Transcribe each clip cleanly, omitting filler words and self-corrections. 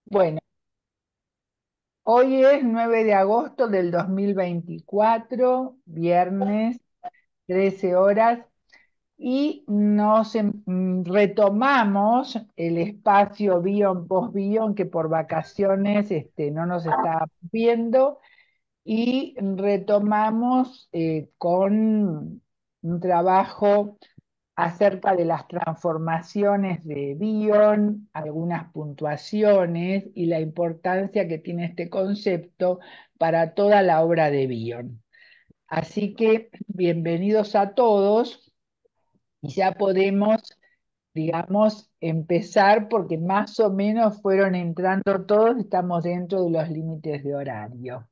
Bueno, hoy es 9 de agosto del 2024, viernes, 13 horas, y retomamos el espacio Bion post-Bion que por vacaciones no nos está viendo, y retomamos con un trabajo acerca de las transformaciones de Bion, algunas puntuaciones y la importancia que tiene este concepto para toda la obra de Bion. Así que bienvenidos a todos y ya podemos, digamos, empezar porque más o menos fueron entrando todos, estamos dentro de los límites de horario.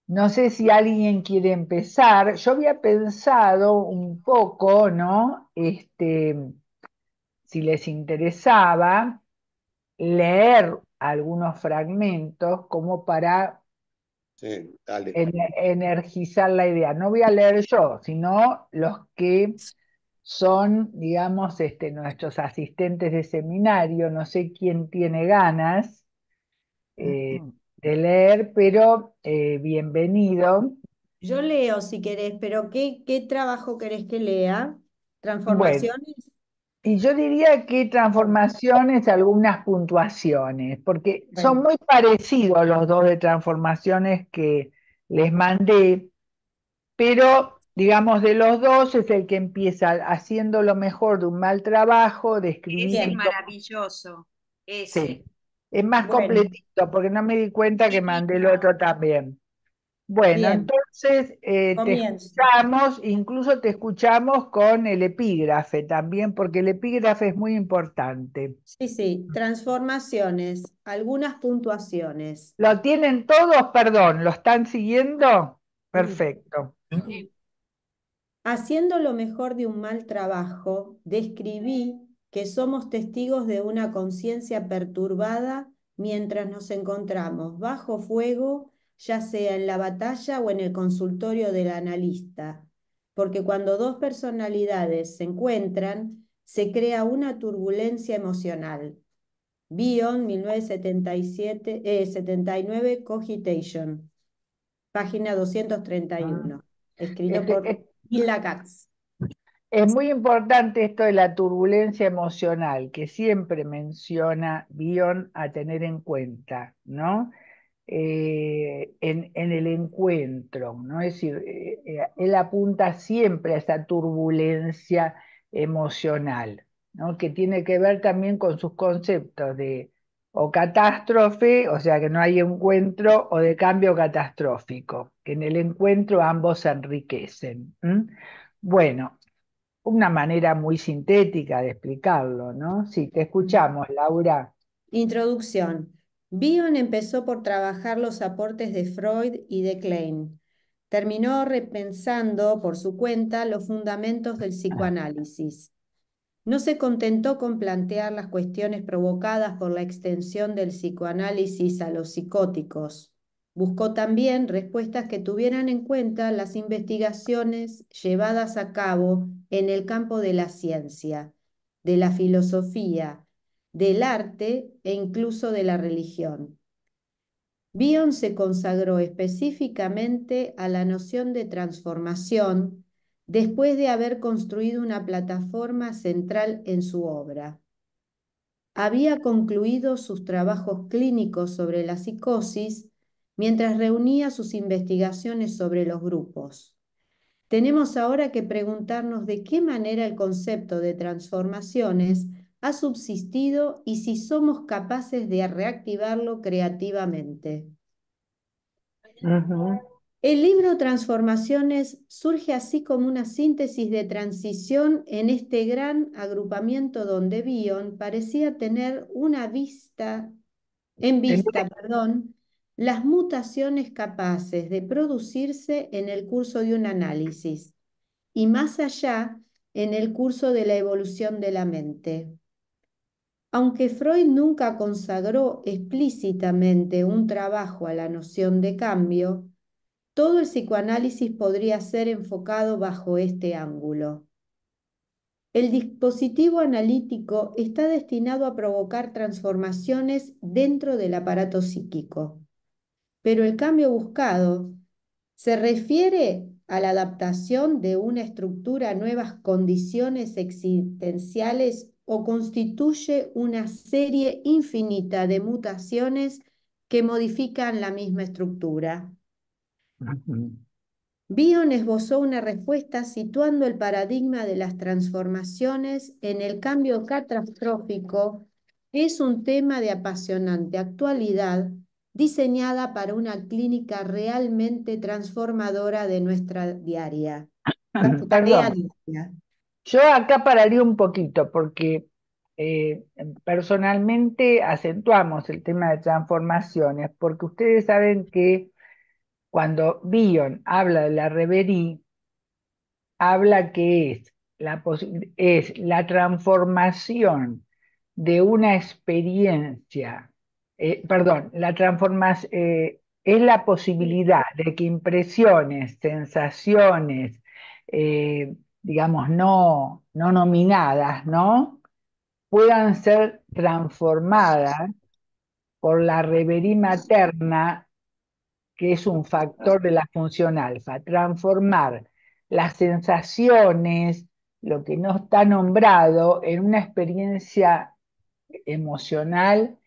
No sé si alguien quiere empezar. Yo había pensado un poco, ¿no? Si les interesaba, leer algunos fragmentos como para Sí, dale. energizar la idea. No voy a leer yo, sino los que son, digamos, nuestros asistentes de seminario. No sé quién tiene ganas de leer, pero bienvenido. Yo leo si querés, pero ¿qué trabajo querés que lea? Bueno, ¿Transformaciones? y yo diría que transformaciones, algunas puntuaciones, porque son Bueno, muy parecidos los dos de transformaciones que les mandé, pero digamos de los dos es el que empieza haciendo lo mejor de un mal trabajo, Ese es describiendo, maravilloso, sí, ese. es más bueno, completito, porque no me di cuenta que mandé el Divino. otro también. Bueno, bien, entonces te comienzo. escuchamos, incluso te escuchamos con el epígrafe también, porque el epígrafe es muy importante. Sí, sí, transformaciones, algunas puntuaciones. ¿Lo tienen todos? Perdón, ¿lo están siguiendo? Sí. Perfecto. Haciendo lo mejor de un mal trabajo, describí que somos testigos de una conciencia perturbada mientras nos encontramos bajo fuego, ya sea en la batalla o en el consultorio del analista, porque cuando dos personalidades se encuentran, se crea una turbulencia emocional. Bion, 1977, 79, Cogitation, página 231, escrito Este, por es, Bill Katz. es muy importante esto de la turbulencia emocional, que siempre menciona Bion a tener en cuenta, ¿no? En el encuentro, ¿no? Es decir, él apunta siempre a esa turbulencia emocional, ¿no? Que tiene que ver también con sus conceptos de o catástrofe, o sea que no hay encuentro, o de cambio catastrófico, que en el encuentro ambos se enriquecen. ¿M? Bueno, una manera muy sintética de explicarlo, ¿no? Sí, te escuchamos, Laura. Introducción. Bion empezó por trabajar los aportes de Freud y de Klein. Terminó repensando por su cuenta los fundamentos del psicoanálisis. No se contentó con plantear las cuestiones provocadas por la extensión del psicoanálisis a los psicóticos. Buscó también respuestas que tuvieran en cuenta las investigaciones llevadas a cabo en el campo de la ciencia, de la filosofía, del arte e incluso de la religión. Bion se consagró específicamente a la noción de transformación después de haber construido una plataforma central en su obra. Había concluido sus trabajos clínicos sobre la psicosis mientras reunía sus investigaciones sobre los grupos. Tenemos ahora que preguntarnos de qué manera el concepto de transformaciones ha subsistido y si somos capaces de reactivarlo creativamente. Ujú. El libro Transformaciones surge así como una síntesis de transición en este gran agrupamiento donde Bion parecía tener en vista, las mutaciones capaces de producirse en el curso de un análisis y más allá en el curso de la evolución de la mente. Aunque Freud nunca consagró explícitamente un trabajo a la noción de cambio, todo el psicoanálisis podría ser enfocado bajo este ángulo. El dispositivo analítico está destinado a provocar transformaciones dentro del aparato psíquico, pero el cambio buscado se refiere a la adaptación de una estructura a nuevas condiciones existenciales o constituye una serie infinita de mutaciones que modifican la misma estructura. Bion esbozó una respuesta situando el paradigma de las transformaciones en el cambio catastrófico, que es un tema de apasionante actualidad, diseñada para una clínica realmente transformadora de nuestra tarea Perdón, diaria. yo acá pararía un poquito porque eh, personalmente acentuamos el tema de transformaciones, porque ustedes saben que cuando Bion habla de la reverie, habla que es la transformación de una experiencia, perdón, es la posibilidad de que impresiones, sensaciones, digamos, no nominadas, ¿no? Puedan ser transformadas por la reverie materna, que es un factor de la función alfa, transformar las sensaciones, lo que no está nombrado, en una experiencia emocional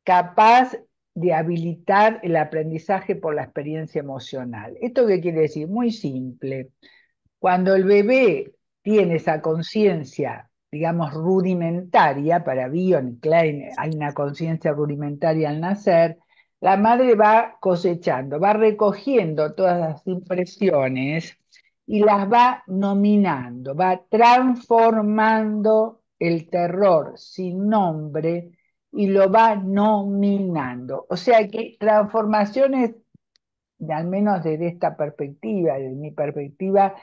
capaz de habilitar el aprendizaje por la experiencia emocional. ¿Esto qué quiere decir? Muy simple. Cuando el bebé tiene esa conciencia, digamos, rudimentaria, para Bion y Klein hay una conciencia rudimentaria al nacer, la madre va cosechando, va recogiendo todas las impresiones y las va nominando, va transformando el terror sin nombre y lo va nominando. O sea que transformaciones, al menos desde esta perspectiva, desde mi perspectiva,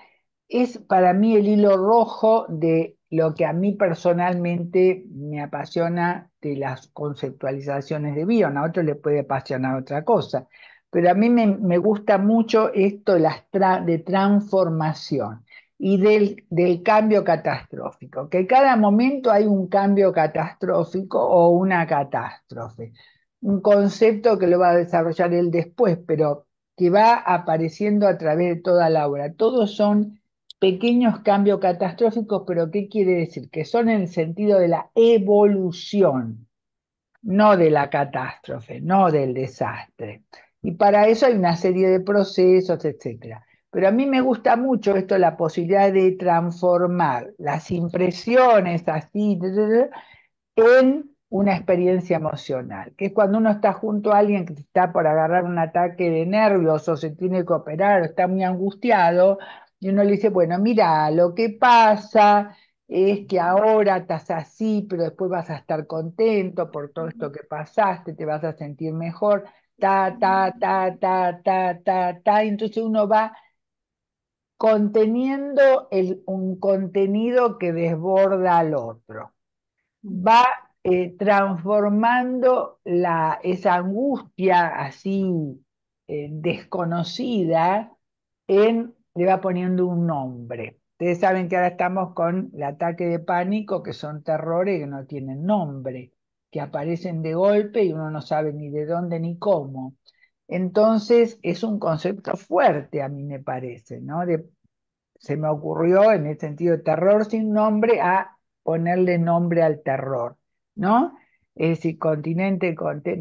es para mí el hilo rojo de lo que a mí personalmente me apasiona de las conceptualizaciones de Bion. A otro le puede apasionar otra cosa, pero a mí me gusta mucho esto de transformación y del cambio catastrófico, que cada momento hay un cambio catastrófico o una catástrofe. Un concepto que lo va a desarrollar él después, pero que va apareciendo a través de toda la obra. Todos son pequeños cambios catastróficos, pero ¿qué quiere decir? Que son en el sentido de la evolución, no de la catástrofe, no del desastre. Y para eso hay una serie de procesos, etcétera. Pero a mí me gusta mucho esto, la posibilidad de transformar las impresiones así en una experiencia emocional, que es cuando uno está junto a alguien que está por agarrar un ataque de nervios o se tiene que operar o está muy angustiado, y uno le dice, bueno, mira, lo que pasa es que ahora estás así, pero después vas a estar contento por todo esto que pasaste, te vas a sentir mejor, y entonces uno va conteniendo un contenido que desborda al otro, va transformando esa angustia así desconocida le va poniendo un nombre. Ustedes saben que ahora estamos con el ataque de pánico, que son terrores que no tienen nombre, que aparecen de golpe y uno no sabe ni de dónde ni cómo. Entonces es un concepto fuerte, a mí me parece, ¿no? Se me ocurrió en el sentido de terror sin nombre a ponerle nombre al terror, ¿no? Es decir,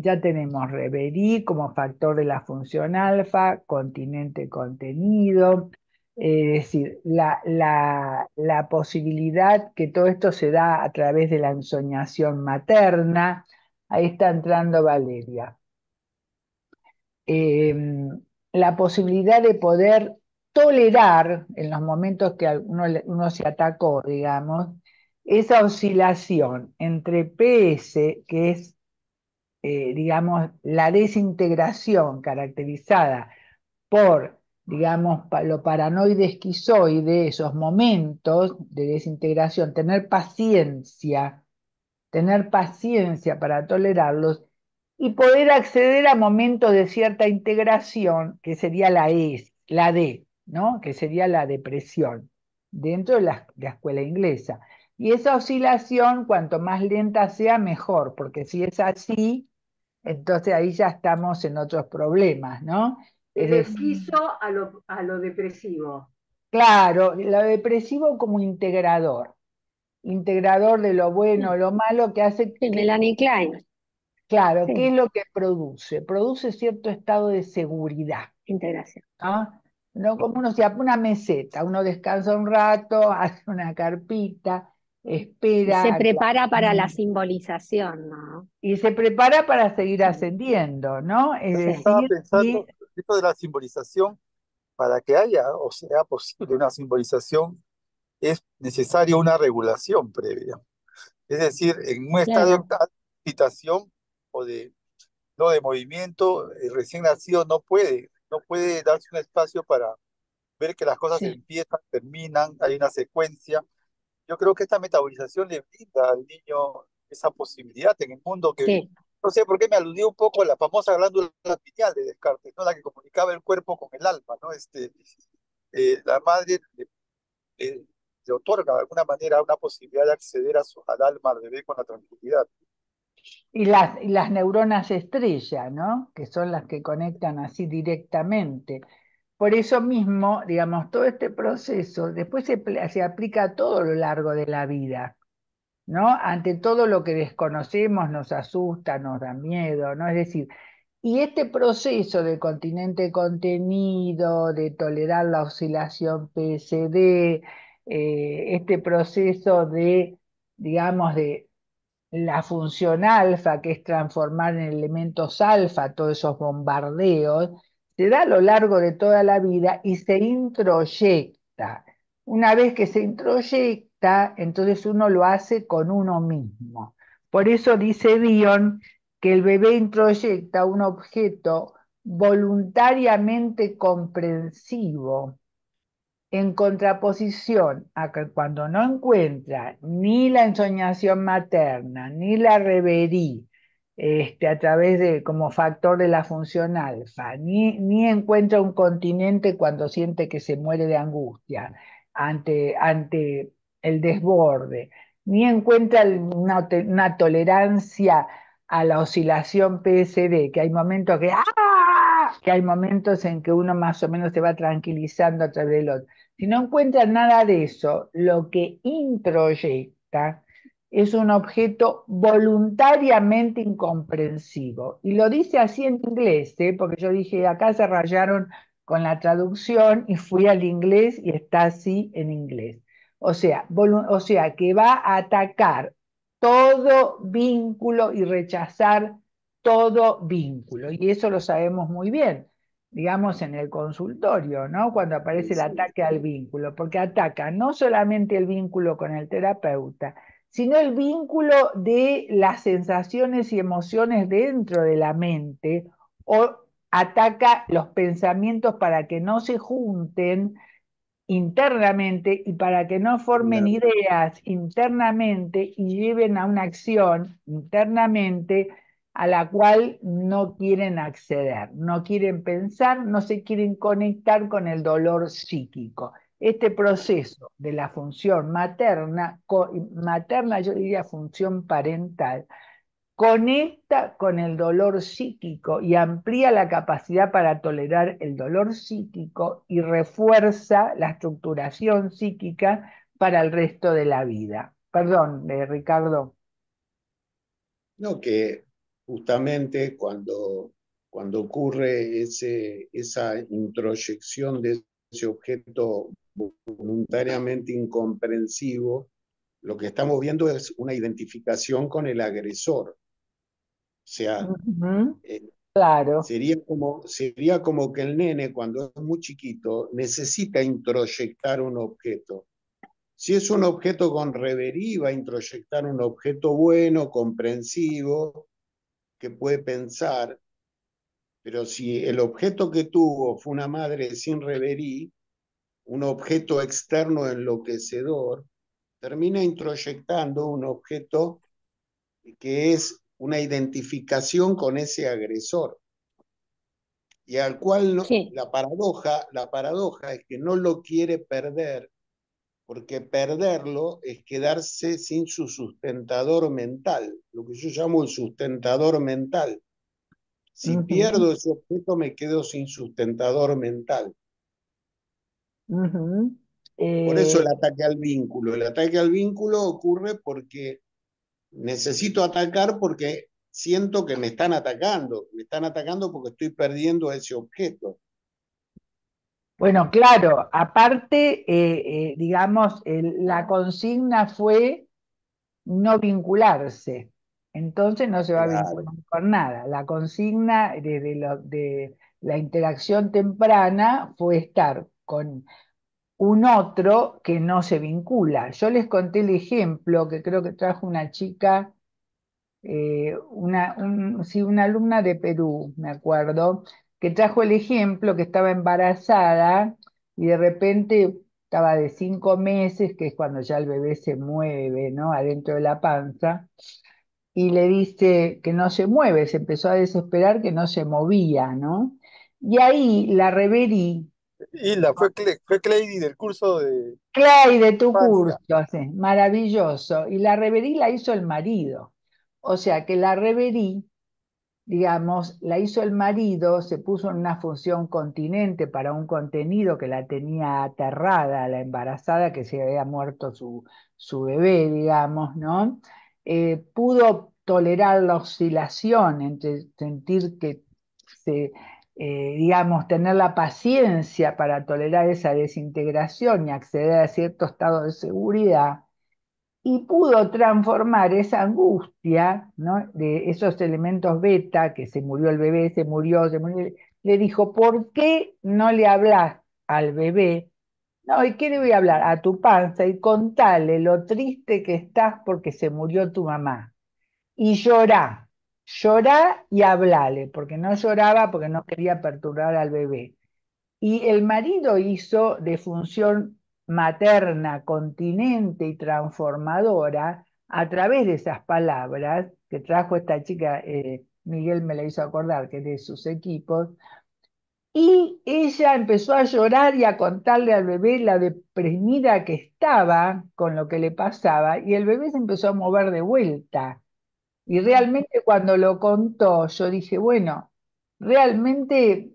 ya tenemos reverie como factor de la función alfa, continente contenido, es decir, la posibilidad que todo esto se da a través de la ensoñación materna. Ahí está entrando Valeria. eh, la posibilidad de poder tolerar en los momentos que uno se atacó, digamos, esa oscilación entre PS, que es, digamos, la desintegración caracterizada por, digamos, lo paranoide esquizoide, esos momentos de desintegración, tener paciencia para tolerarlos y poder acceder a momentos de cierta integración, que sería la D, ¿no? Que sería la depresión, dentro de la escuela inglesa. Y esa oscilación, cuanto más lenta sea, mejor, porque si es así, entonces ahí ya estamos en otros problemas, ¿no? Es El decir, esquizo a lo depresivo. claro, lo depresivo como integrador de lo bueno, Sí, lo malo, que hace sí, que, Melanie Klein. claro, ¿qué es Sí, lo que produce? Produce cierto estado de seguridad, integración. ¿no? No como uno se pone una meseta, uno descansa un rato, hace una carpita, Se espera a que prepara para la simbolización, ¿no? y se prepara para seguir Sí, ascendiendo, ¿no? Es sí. Estaba decir, pensando, esto de la simbolización, para que haya o sea posible una simbolización, es necesaria una regulación previa. Es decir, en un estado Claro, de agitación o de, no, de movimiento, el recién nacido no puede darse un espacio para ver que las cosas sí, empiezan, terminan, hay una secuencia. Yo creo que esta metabolización le brinda al niño esa posibilidad en el mundo que, sí, no sé por qué me aludió un poco a la famosa glándula pineal de Descartes, ¿no? La que comunicaba el cuerpo con el alma, ¿no? La madre le otorga de alguna manera una posibilidad de acceder al alma, al bebé con la tranquilidad. y las neuronas estrella, ¿no? Que son las que conectan así directamente. Por eso mismo, digamos, todo este proceso después se aplica a todo lo largo de la vida, ¿no? Ante todo lo que desconocemos nos asusta, nos da miedo, ¿no? Es decir, y este proceso de continente contenido, de tolerar la oscilación PSD, este proceso de, digamos, de la función alfa, que es transformar en elementos alfa todos esos bombardeos, se da a lo largo de toda la vida y se introyecta. Una vez que se introyecta, entonces uno lo hace con uno mismo. Por eso dice Bion que el bebé introyecta un objeto voluntariamente comprensivo en contraposición a que cuando no encuentra ni la ensoñación materna, ni la reverie, a través de, como factor de la función alfa, ni encuentra un continente cuando siente que se muere de angustia ante el desborde, ni encuentra una tolerancia a la oscilación PSD, que hay momentos que hay momentos en que uno más o menos se va tranquilizando a través del otro. Si no encuentran nada de eso, lo que introyecta es un objeto voluntariamente incomprensivo. Y lo dice así en inglés, ¿eh? Porque yo dije, acá se rayaron con la traducción y fui al inglés y está así en inglés. O sea, que va a atacar todo vínculo y rechazar todo vínculo. Y eso lo sabemos muy bien, digamos, en el consultorio, ¿no? Cuando aparece el ataque al vínculo, porque ataca no solamente el vínculo con el terapeuta, sino el vínculo de las sensaciones y emociones dentro de la mente, o ataca los pensamientos para que no se junten internamente y para que no formen Claro. ideas internamente y lleven a una acción internamente a la cual no quieren acceder, no quieren pensar, no se quieren conectar con el dolor psíquico. Este proceso de la función materna, materna yo diría función parental, conecta con el dolor psíquico y amplía la capacidad para tolerar el dolor psíquico y refuerza la estructuración psíquica para el resto de la vida. Perdón, Ricardo. No, que justamente cuando ocurre esa introyección de ese objeto voluntariamente incomprensivo, lo que estamos viendo es una identificación con el agresor. O sea, Ujú, eh, claro, sería como que el nene, cuando es muy chiquito, necesita introyectar un objeto. Si es un objeto con reverie, va a introyectar un objeto bueno, comprensivo, que puede pensar, pero si el objeto que tuvo fue una madre sin reverie, un objeto externo enloquecedor, termina introyectando un objeto que es una identificación con ese agresor y al cual sí, la paradoja es que no lo quiere perder porque perderlo es quedarse sin su sustentador mental, lo que yo llamo el sustentador mental. Si Ujú, pierdo ese objeto, me quedo sin sustentador mental. ujú. Por eso Eh, el ataque al vínculo. El ataque al vínculo ocurre porque necesito atacar porque siento que me están atacando. Me están atacando porque estoy perdiendo ese objeto. bueno, claro, aparte, digamos, la consigna fue no vincularse. Entonces no se va a Claro. vincular con nada. La consigna de la interacción temprana fue estar con un otro que no se vincula. Yo les conté el ejemplo que creo que trajo una chica, sí, una alumna de Perú, me acuerdo, que trajo el ejemplo que estaba embarazada y de repente estaba de 5 meses, que es cuando ya el bebé se mueve, ¿no? Adentro de la panza, y le dice que no se mueve, se empezó a desesperar que no se movía, ¿no? Y ahí la reverí. Hilda, fue Cleidy del curso de Clay, de tu curso, infancia. sí, maravilloso. Y la reverí la hizo el marido. O sea que la reverí, digamos, la hizo el marido, se puso en una función continente para un contenido que la tenía aterrada, la embarazada, que se había muerto su bebé, digamos, ¿no? Pudo tolerar la oscilación entre sentir que se, digamos, tener la paciencia para tolerar esa desintegración y acceder a cierto estado de seguridad y pudo transformar esa angustia, ¿no? De esos elementos beta, que se murió el bebé, se murió, le dijo, ¿por qué no le hablas al bebé? No, ¿y qué le voy a hablar? A tu panza y contale lo triste que estás porque se murió tu mamá. Y llorá y hablale, porque no lloraba porque no quería perturbar al bebé. Y el marido hizo de función materna, continente y transformadora a través de esas palabras que trajo esta chica, Miguel me la hizo acordar, que es de sus equipos, y ella empezó a llorar y a contarle al bebé la deprimida que estaba con lo que le pasaba, y el bebé se empezó a mover de vuelta. Y realmente cuando lo contó, yo dije, bueno, realmente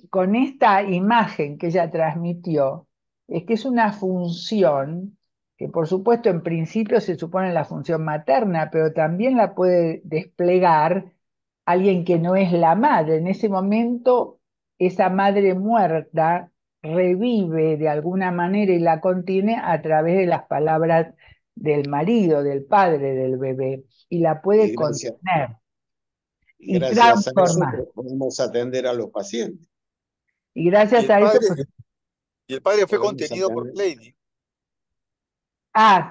con esta imagen que ella transmitió, es que es una función que por supuesto en principio se supone la función materna, pero también la puede desplegar alguien que no es la madre. En ese momento, esa madre muerta revive de alguna manera y la contiene a través de las palabras del marido, del padre del bebé, y la puede Y gracias, contener y y gracias a eso transformar. podemos atender a los pacientes. Y Y gracias el a eso, padre, pues, y el padre fue Podemos contenido por atender. Cleidy.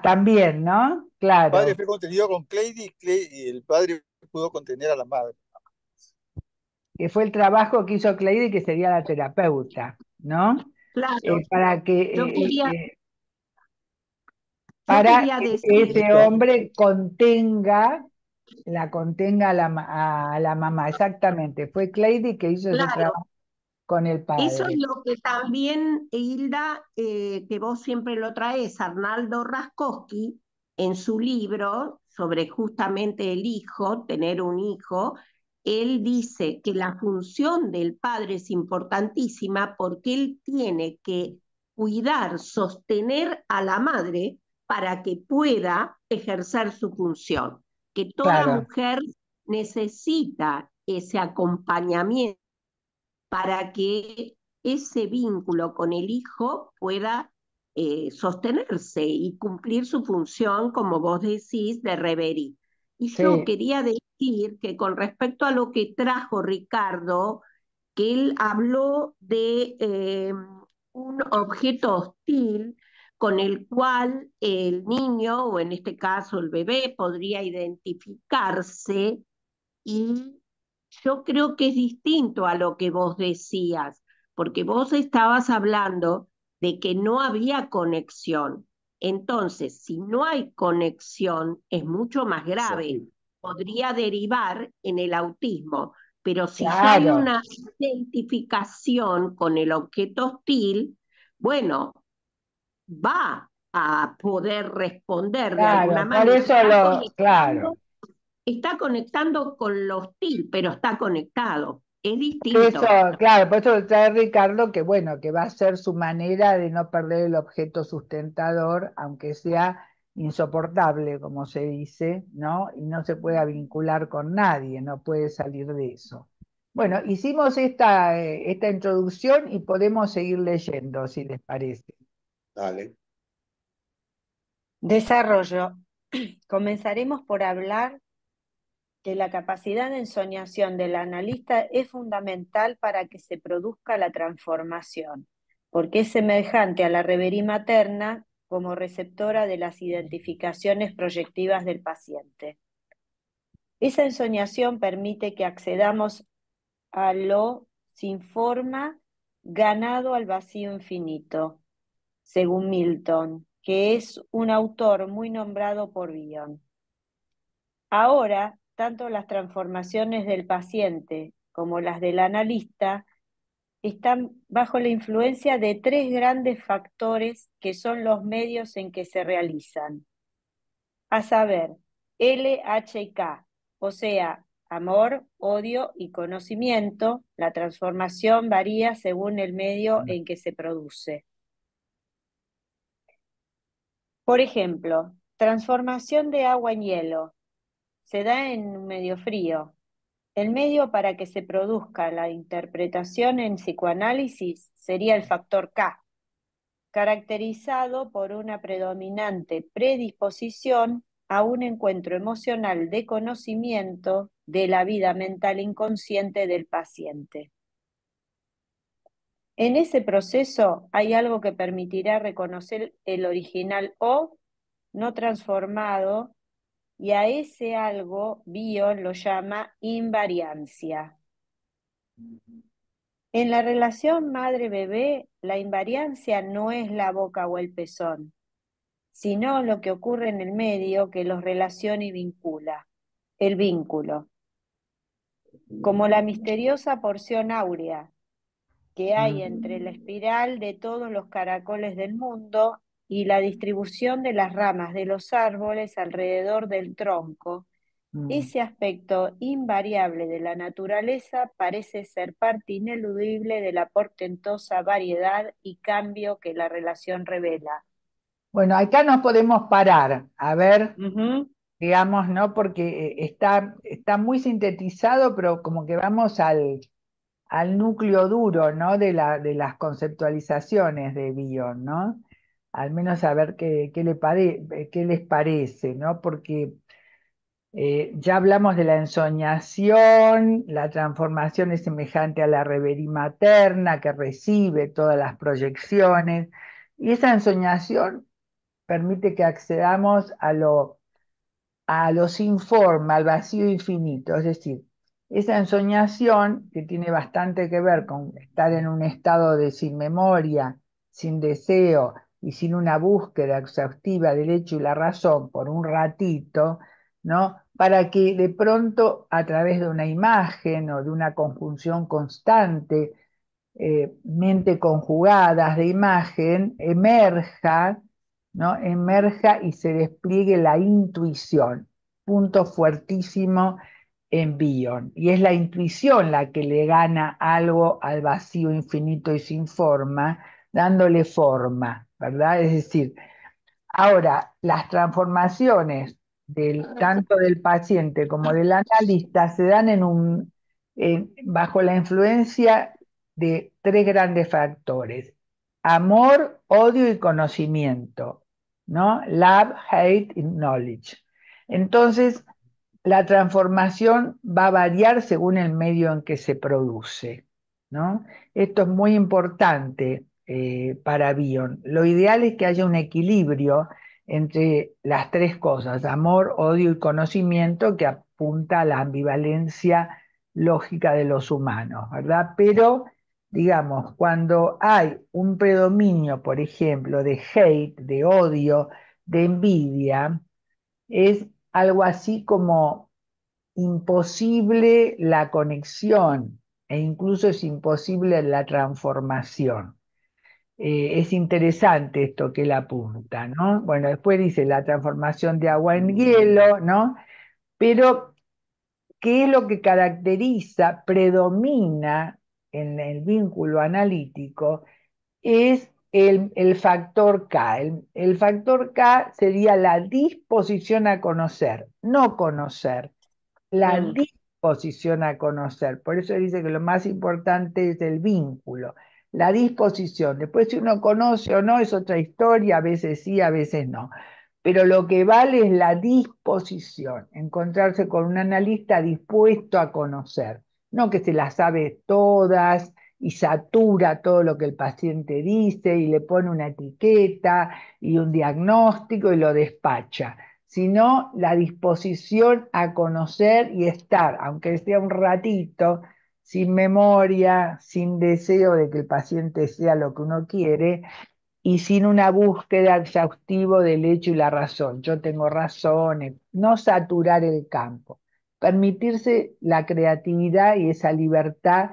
también, ¿no? El padre Claro, fue contenido con Cleidy y el padre pudo contener a la madre. que fue el trabajo que hizo Cleide, que sería la terapeuta, ¿no? Claro, Para yo quería, yo para quería que decir, ese Listo. hombre la contenga a la mamá, exactamente. Fue Cleide que hizo ese claro, trabajo con el eso es padre. lo que también, Hilda, que vos siempre lo traes, Arnaldo Raskowski, en su libro sobre justamente el hijo, tener un hijo, él dice que la función del padre es importantísima porque él tiene que cuidar, sostener a la madre para que pueda ejercer su función, que toda Claro, mujer necesita ese acompañamiento para que ese vínculo con el hijo pueda sostenerse y cumplir su función, como vos decís, de reverí. Y yo sí, quería decir que con respecto a lo que trajo Ricardo, que él habló de un objeto hostil con el cual el niño, o en este caso el bebé, podría identificarse y yo creo que es distinto a lo que vos decías, porque vos estabas hablando de que no había conexión. Entonces, si no hay conexión, es mucho más grave. Sí, Podría derivar en el autismo, pero si ya hay claro. una identificación con el objeto hostil, bueno, va a poder responder de alguna Claro, por manera. eso claro. Está conectando con lo hostil, pero está conectado. Es Eso, distinto. claro, por eso trae Ricardo que bueno, que va a ser su manera de no perder el objeto sustentador, aunque sea insoportable, como se dice, ¿no? Y no se pueda vincular con nadie, no puede salir de eso. Bueno, hicimos esta introducción y podemos seguir leyendo, si les parece. Dale. Desarrollo. Comenzaremos por hablar que la capacidad de ensoñación del analista es fundamental para que se produzca la transformación, porque es semejante a la reverie materna como receptora de las identificaciones proyectivas del paciente. Esa ensoñación permite que accedamos a lo sin forma ganado al vacío infinito, según Milton, que es un autor muy nombrado por Bion. Ahora, tanto las transformaciones del paciente como las del analista están bajo la influencia de tres grandes factores que son los medios en que se realizan, a saber, L, H y K, o sea, amor, odio y conocimiento. La transformación varía según el medio en que se produce. Por ejemplo, transformación de agua en hielo. Se da en un medio frío. El medio para que se produzca la interpretación en psicoanálisis sería el factor K, caracterizado por una predominante predisposición a un encuentro emocional de conocimiento de la vida mental inconsciente del paciente. En ese proceso hay algo que permitirá reconocer el original O no transformado, y a ese algo Bion lo llama invariancia. En la relación madre-bebé, la invariancia no es la boca o el pezón, sino lo que ocurre en el medio que los relaciona y vincula, el vínculo, como la misteriosa porción áurea que hay entre la espiral de todos los caracoles del mundo y la distribución de las ramas de los árboles alrededor del tronco. Ese aspecto invariable de la naturaleza parece ser parte ineludible de la portentosa variedad y cambio que la relación revela. Bueno, acá nos podemos parar, a ver, Ujú. digamos, ¿no? Porque está muy sintetizado, pero como que vamos al núcleo duro, ¿no? De las conceptualizaciones de Bion, ¿no? Al menos a ver qué les parece, ¿no? Porque ya hablamos de la ensoñación, la transformación es semejante a la reverie materna que recibe todas las proyecciones, y esa ensoñación permite que accedamos a lo sin forma, al vacío infinito, es decir, esa ensoñación que tiene bastante que ver con estar en un estado de sin memoria, sin deseo y sin una búsqueda exhaustiva del hecho y la razón por un ratito, ¿no? Para que de pronto a través de una imagen o de una conjunción constante, mente conjugadas de imagen, emerja, ¿no? Emerja y se despliegue la intuición, punto fuertísimo en Bion. Y es la intuición la que le gana algo al vacío infinito y sin forma, dándole forma, ¿verdad? Es decir, ahora, las transformaciones tanto del paciente como del analista se dan bajo la influencia de tres grandes factores: amor, odio y conocimiento, ¿no? Love, hate y knowledge. Entonces, la transformación va a variar según el medio en que se produce, ¿no? Esto es muy importante para Bion. Lo ideal es que haya un equilibrio entre las tres cosas, amor, odio y conocimiento, que apunta a la ambivalencia lógica de los humanos, ¿verdad? Pero, digamos, cuando hay un predominio, por ejemplo, de hate, de odio, de envidia, es algo así como imposible la conexión e incluso es imposible la transformación. Es interesante esto que él apunta, ¿no? Bueno, después dice la transformación de agua en hielo, ¿no? Pero, ¿qué es lo que caracteriza, predomina en el vínculo analítico? Es el factor K. El factor K sería la disposición a conocer, no conocer, la disposición a conocer. Por eso dice que lo más importante es el vínculo, la disposición. Después si uno conoce o no es otra historia, a veces sí, a veces no. Pero lo que vale es la disposición, encontrarse con un analista dispuesto a conocer, no que se las sabe todas y satura todo lo que el paciente dice y le pone una etiqueta y un diagnóstico y lo despacha, sino la disposición a conocer y estar, aunque sea un ratito, sin memoria, sin deseo de que el paciente sea lo que uno quiere y sin una búsqueda exhaustiva del hecho y la razón. Yo tengo razones, no saturar el campo, permitirse la creatividad y esa libertad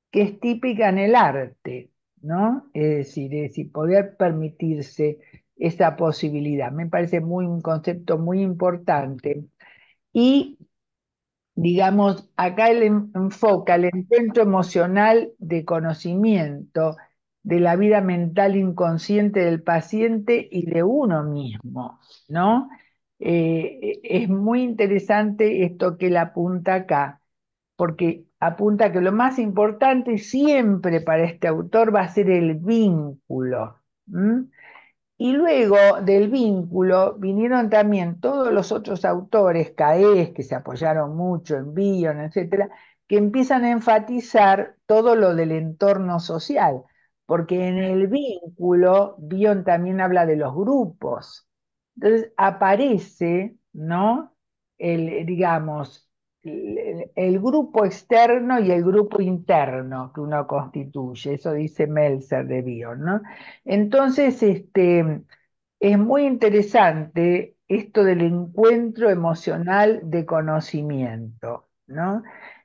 que es típica en el arte, ¿no? Es decir, poder permitirse esa posibilidad. Me parece un concepto muy importante. Y, digamos, acá él enfoca el encuentro emocional de conocimiento de la vida mental inconsciente del paciente y de uno mismo, ¿no? Es muy interesante esto que él apunta acá, porque apunta que lo más importante siempre para este autor va a ser el vínculo. ¿M? Y luego del vínculo vinieron también todos los otros autores, Caés, que se apoyaron mucho en Bion, etcétera, que empiezan a enfatizar todo lo del entorno social, porque en el vínculo Bion también habla de los grupos. Entonces aparece, ¿no? Digamos, el grupo externo y el grupo interno que uno constituye, eso dice Meltzer de Bion, ¿no? Entonces, es muy interesante esto del encuentro emocional de conocimiento, ¿no?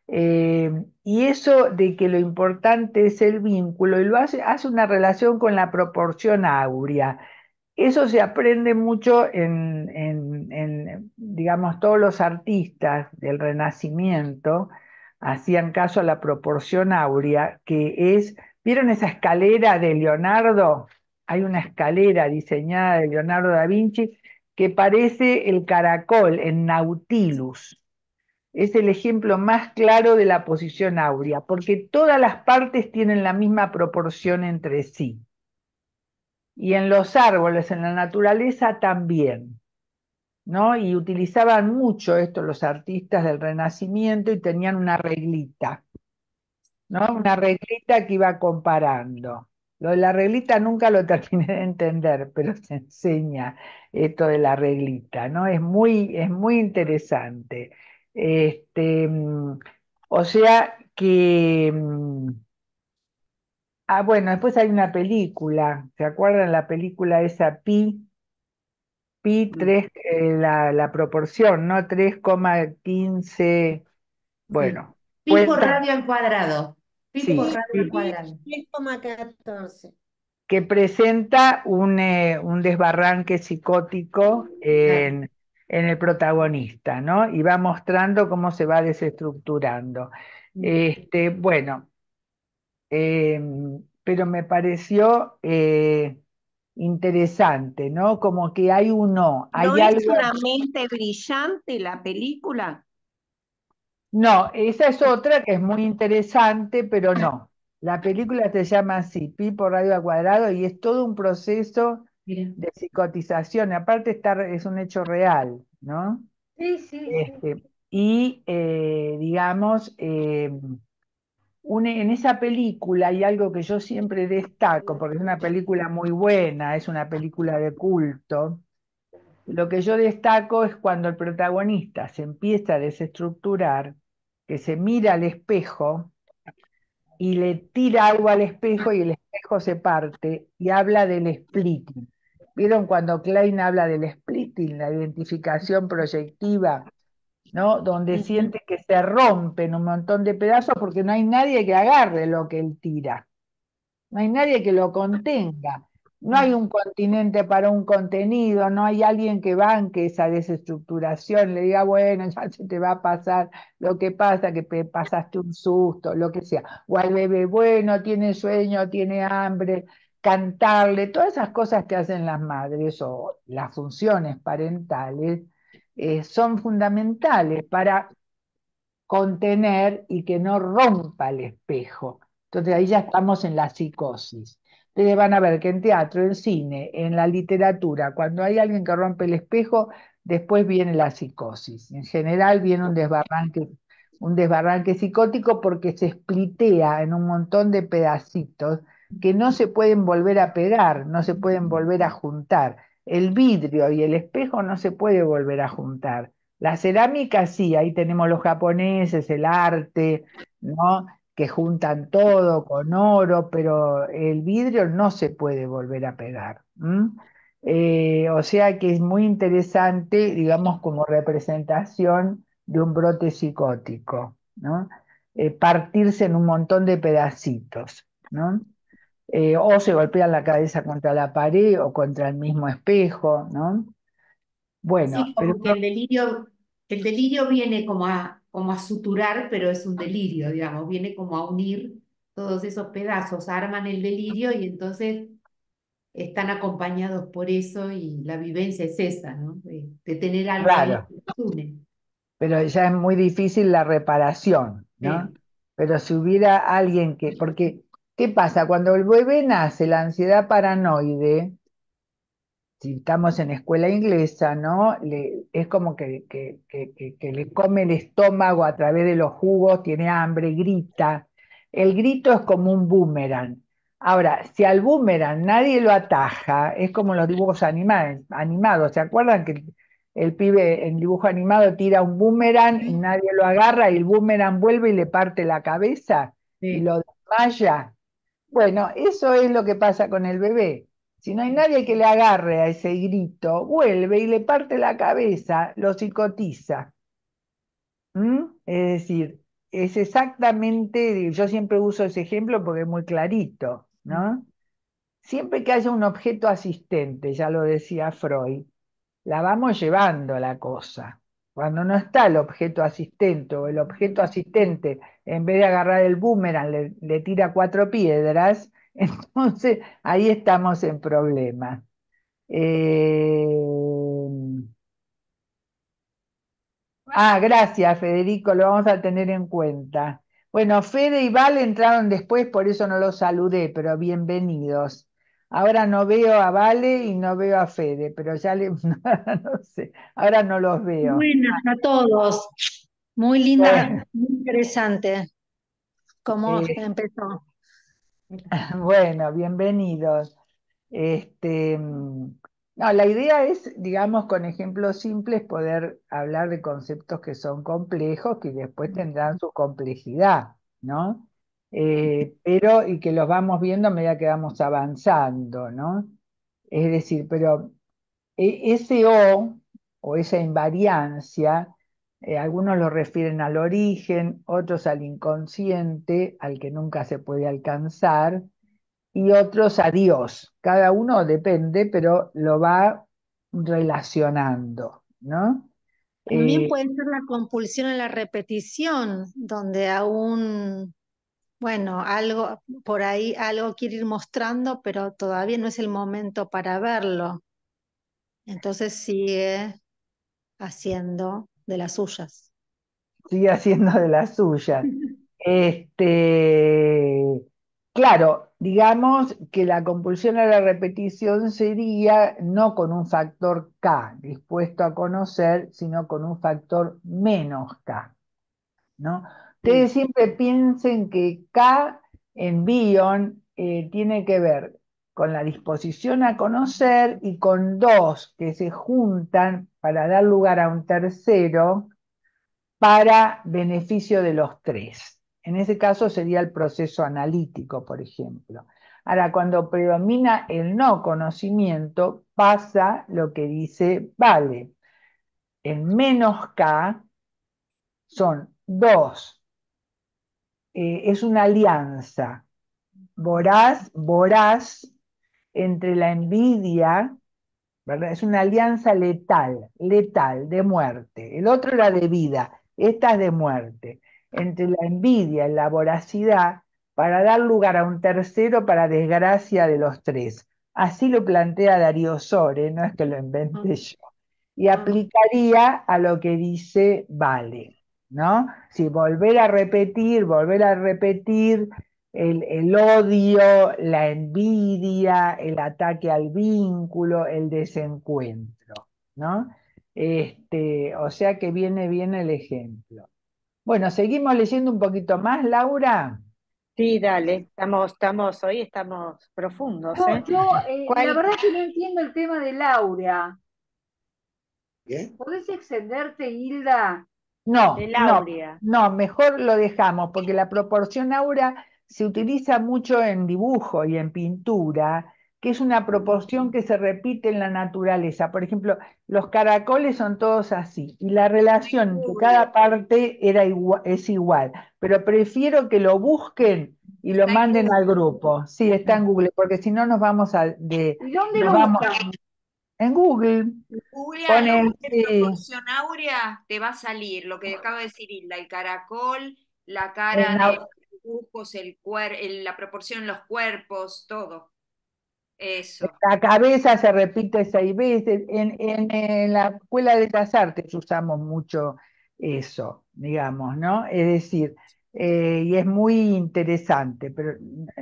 Y eso de que lo importante es el vínculo, y lo hace una relación con la proporción áurea. Eso se aprende mucho digamos, todos los artistas del Renacimiento hacían caso a la proporción áurea, que es, ¿vieron esa escalera de Leonardo? Hay una escalera diseñada de Leonardo da Vinci que parece el caracol en Nautilus. Es el ejemplo más claro de la posición áurea, porque todas las partes tienen la misma proporción entre sí. Y en los árboles, en la naturaleza también, ¿no? Y utilizaban mucho esto los artistas del Renacimiento y tenían una reglita, ¿no? Una reglita que iba comparando. Lo de la reglita nunca lo terminé de entender, pero se enseña esto de la reglita, ¿no? Es muy interesante. Este, mm, o sea que, bueno, después hay una película, ¿se acuerdan la película esa Pi 3, la proporción, ¿no? 3,15, Sí. bueno, Pi por cuenta, radio al cuadrado. Pi por sí, Sí, radio al pi, sí, cuadrado. 3,14. que presenta un desbarranque psicótico Claro. en el protagonista, ¿no? Y va mostrando cómo se va desestructurando. Bueno, eh, pero me pareció interesante, ¿no? Como que ¿No hay es algo. una mente brillante la película? No, esa es otra que es muy interesante, pero no. La película se llama así, Pi por radio al cuadrado, y es todo un proceso Mira. de psicotización. Aparte es un hecho real, ¿no? Sí, sí, sí. Y digamos, en esa película hay algo que yo siempre destaco, porque es una película muy buena, es una película de culto. Lo que yo destaco es cuando el protagonista se empieza a desestructurar, que se mira al espejo y le tira algo al espejo y el espejo se parte y habla del splitting. ¿Vieron cuando Klein habla del splitting, la identificación proyectiva, ¿no? Donde siente que se rompen un montón de pedazos porque no hay nadie que agarre lo que él tira. no hay nadie que lo contenga. No hay un continente para un contenido, no hay alguien que banque esa desestructuración, le diga, bueno, ya se te va a pasar lo que pasa, que pasaste un susto, lo que sea. O al bebé, bueno, tiene sueño, tiene hambre, cantarle, todas esas cosas que hacen las madres o las funciones parentales son fundamentales para contener y que no rompa el espejo. Entonces ahí ya estamos en la psicosis. Ustedes van a ver que en teatro, en cine, en la literatura, cuando hay alguien que rompe el espejo, después viene la psicosis. En general viene un desbarranque psicótico porque se splitea en un montón de pedacitos que no se pueden volver a pegar, no se pueden volver a juntar. El vidrio y el espejo no se puede volver a juntar. La cerámica sí, ahí tenemos los japoneses, el arte, ¿no? Que juntan todo con oro, pero el vidrio no se puede volver a pegar. O sea que es muy interesante, digamos, como representación de un brote psicótico, ¿no? Partirse en un montón de pedacitos, ¿no? O se golpean la cabeza contra la pared o contra el mismo espejo, ¿no? Bueno, Sí, pero como que el delirio viene como a suturar, pero es un delirio, digamos, viene como a unir todos esos pedazos, arman el delirio y entonces están acompañados por eso y la vivencia es esa, ¿no? De tener algo ahí claro. que los une. Pero ya es muy difícil la reparación, ¿no? Sí, Pero si hubiera alguien que, porque, ¿qué pasa? Cuando el bebé nace, la ansiedad paranoide, si estamos en escuela inglesa, ¿no? Es como que le come el estómago a través de los jugos, tiene hambre, grita. El grito es como un boomerang. Ahora, si al boomerang nadie lo ataja, es como los dibujos animados. ¿Se acuerdan que el pibe en dibujo animado tira un boomerang y nadie lo agarra y el boomerang vuelve y le parte la cabeza y sí. lo desmaya? Bueno, eso es lo que pasa con el bebé. Si no hay nadie que le agarre a ese grito, vuelve y le parte la cabeza, lo psicotiza. Es decir, es exactamente, yo siempre uso ese ejemplo porque es muy clarito, ¿no? Siempre que haya un objeto asistente, ya lo decía Freud, la vamos llevando la cosa. Cuando no está el objeto asistente o el objeto asistente, en vez de agarrar el boomerang, le tira 4 piedras, entonces ahí estamos en problemas. Eh, gracias, Federico, lo vamos a tener en cuenta. Bueno, Fede y Vale entraron después, por eso no los saludé, pero bienvenidos. Ahora no veo a Vale y no veo a Fede, pero ya no sé, ahora no los veo. Buenas a todos. Muy linda, Bueno, muy interesante cómo eh, empezó. bueno, bienvenidos. No, la idea es, digamos, con ejemplos simples poder hablar de conceptos que son complejos, que después tendrán su complejidad, ¿no? Pero, y que los vamos viendo a medida que vamos avanzando, ¿no? Es decir, pero ese o esa invariancia, algunos lo refieren al origen, otros al inconsciente, al que nunca se puede alcanzar, y otros a Dios. Cada uno depende, pero lo va relacionando, ¿no? También Eh, puede ser la compulsión a la repetición, donde aún, bueno, algo por ahí, algo quiere ir mostrando, pero todavía no es el momento para verlo. Entonces sigue haciendo de las suyas. Sigue haciendo de la suya. Este, claro, digamos que la compulsión a la repetición sería no con un factor K dispuesto a conocer, sino con un factor menos K, ¿no? Ustedes siempre piensen que K en Bion tiene que ver con la disposición a conocer y con dos que se juntan para dar lugar a un tercero para beneficio de los tres. En ese caso sería el proceso analítico, por ejemplo. Ahora, cuando predomina el no conocimiento, pasa lo que dice Vale. En menos K son dos, es una alianza. voraz entre la envidia, ¿verdad? Es una alianza letal, de muerte. El otro era de vida, esta es de muerte. Entre la envidia y la voracidad, para dar lugar a un tercero para desgracia de los tres. Así lo plantea Darío Sore, no es que lo inventé yo. Y aplicaría a lo que dice Vale, ¿no? Si volver a repetir el odio, la envidia, el ataque al vínculo, el desencuentro, ¿no? O sea que viene bien el ejemplo. Bueno, seguimos leyendo un poquito más, Laura. Sí, dale, hoy estamos profundos, ¿eh? La ¿Cuál? verdad que no entiendo el tema de Laura. ¿Bien? ¿Podés extenderte, Hilda? De No, no, Lauria. no, mejor lo dejamos, porque la proporción áurea se utiliza mucho en dibujo y en pintura, que es una proporción que se repite en la naturaleza. Por ejemplo, los caracoles son todos así, y la relación entre cada parte es igual, pero prefiero que lo busquen y lo Está en manden al Google. grupo. Sí, está en Google, porque si no nos vamos ¿Y dónde nos lo vamos buscamos? en Google. Julia, lo Ponen, pones sí, proporción áurea, te va a salir lo que acaba de decir Hilda, el caracol, la en, cara de los dibujos, la proporción, los cuerpos, todo. Eso. la cabeza se repite 6 veces. En la Escuela de las Artes usamos mucho eso, digamos, ¿no? Es decir, y es muy interesante, pero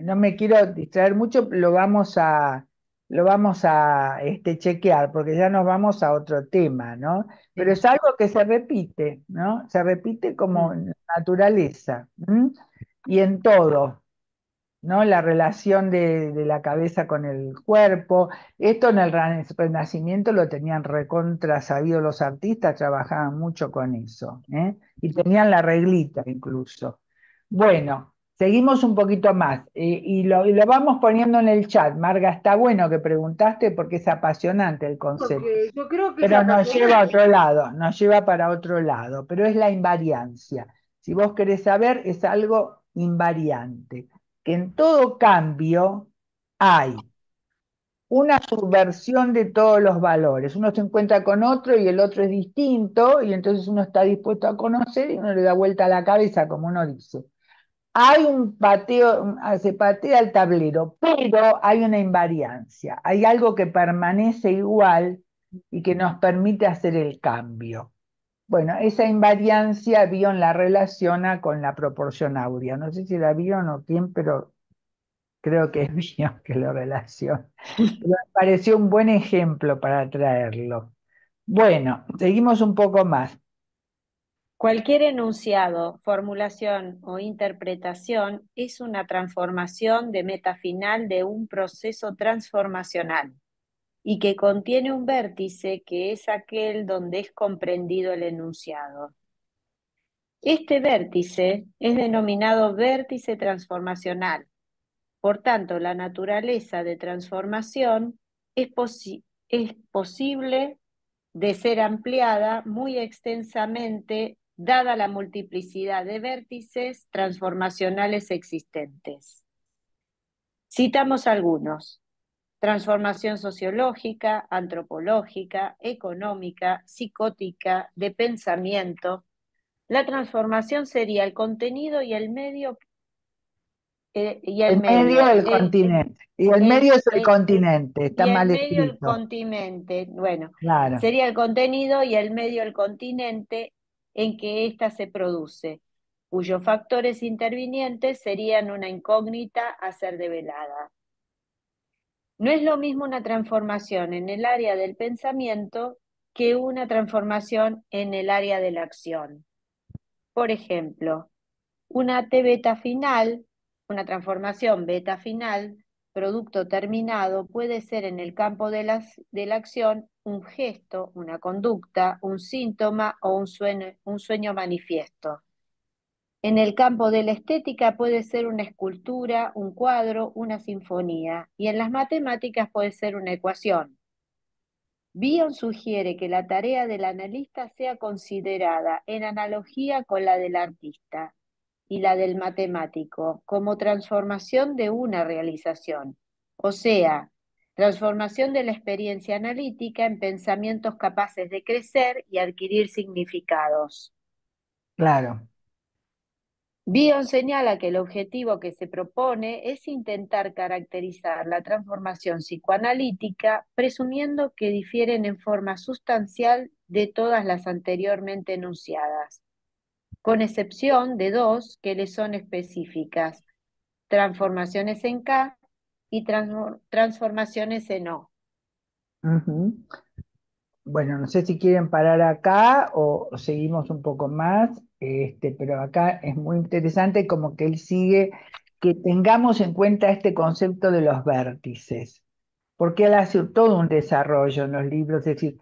no me quiero distraer mucho, lo vamos a chequear, porque ya nos vamos a otro tema, ¿no? Pero es algo que se repite, ¿no? Se repite como naturaleza, ¿m? Y en todo. ¿No? La relación de la cabeza con el cuerpo. Esto en el Renacimiento lo tenían recontra sabido los artistas, trabajaban mucho con eso, ¿eh? Y tenían la reglita incluso. Bueno, seguimos un poquito más y lo vamos poniendo en el chat. Marga, está bueno que preguntaste porque es apasionante el concepto. Porque yo creo que es Pero nos lleva a apasionante. otro lado, nos lleva para otro lado, pero es la invariancia. Si vos querés saber, es algo invariante, que en todo cambio hay una subversión de todos los valores. Uno se encuentra con otro y el otro es distinto, y entonces uno está dispuesto a conocer y uno le da vuelta a la cabeza, como uno dice. Hay un pateo, se patea el tablero, pero hay una invariancia, hay algo que permanece igual y que nos permite hacer el cambio. Bueno, esa invariancia Bion la relaciona con la proporción áurea. No sé si era Bion o quién, pero creo que es Bion que lo relaciona. Pero me pareció un buen ejemplo para traerlo. Bueno, seguimos un poco más. Cualquier enunciado, formulación o interpretación es una transformación de meta final de un proceso transformacional y que contiene un vértice que es aquel donde es comprendido el enunciado. Este vértice es denominado vértice transformacional. Por tanto, la naturaleza de transformación es posible de ser ampliada muy extensamente dada la multiplicidad de vértices transformacionales existentes. Citamos algunos: transformación sociológica, antropológica, económica, psicótica, de pensamiento. La transformación sería el contenido y el medio, El medio del continente. Y el medio es el continente, está y el mal medio el escrito. continente. Bueno, Claro. sería el contenido y el medio el continente en que ésta se produce, cuyos factores intervinientes serían una incógnita a ser develada. No es lo mismo una transformación en el área del pensamiento que una transformación en el área de la acción. Por ejemplo, una T beta final, una transformación beta final, producto terminado, puede ser en el campo de la acción un gesto, una conducta, un síntoma o un sueño manifiesto. En el campo de la estética puede ser una escultura, un cuadro, una sinfonía, y en las matemáticas puede ser una ecuación. Bion sugiere que la tarea del analista sea considerada en analogía con la del artista. y la del matemático, como transformación de una realización, o sea, transformación de la experiencia analítica en pensamientos capaces de crecer y adquirir significados. Claro. Bion señala que el objetivo que se propone es intentar caracterizar la transformación psicoanalítica, presumiendo que difieren en forma sustancial de todas las anteriormente enunciadas, con excepción de dos que le son específicas: transformaciones en K y transformaciones en O. Ujú. Bueno, no sé si quieren parar acá o seguimos un poco más, pero acá es muy interesante como que él sigue que tengamos en cuenta este concepto de los vértices, porque él hace todo un desarrollo en los libros, es decir,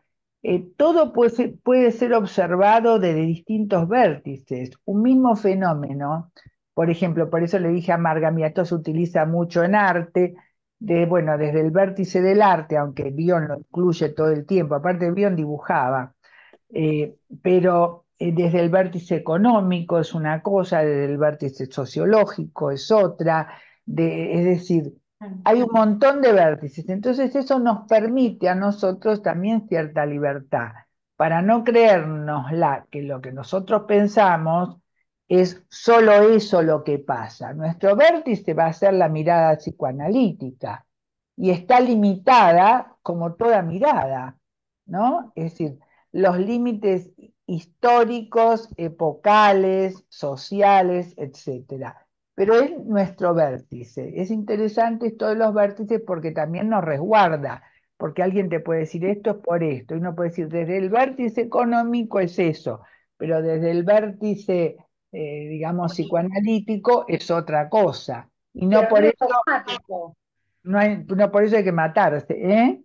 todo puede ser observado desde distintos vértices, un mismo fenómeno. Por ejemplo, por eso le dije a Marga, mira, esto se utiliza mucho en arte, bueno, desde el vértice del arte, aunque Bion lo incluye todo el tiempo, aparte Bion dibujaba, pero desde el vértice económico es una cosa, desde el vértice sociológico es otra, es decir, hay un montón de vértices, entonces eso nos permite a nosotros también cierta libertad, para no creernos que lo que nosotros pensamos es solo eso lo que pasa. Nuestro vértice va a ser la mirada psicoanalítica y está limitada como toda mirada, ¿no? Es decir, los límites históricos, epocales, sociales, etcétera. Pero es nuestro vértice. Es interesante esto de los vértices porque también nos resguarda, porque alguien te puede decir esto es por esto, y uno puede decir desde el vértice económico es eso, pero desde el vértice, digamos, psicoanalítico es otra cosa. Y no Pero no por es eso, dogmático. no por eso hay que matarse, ¿eh?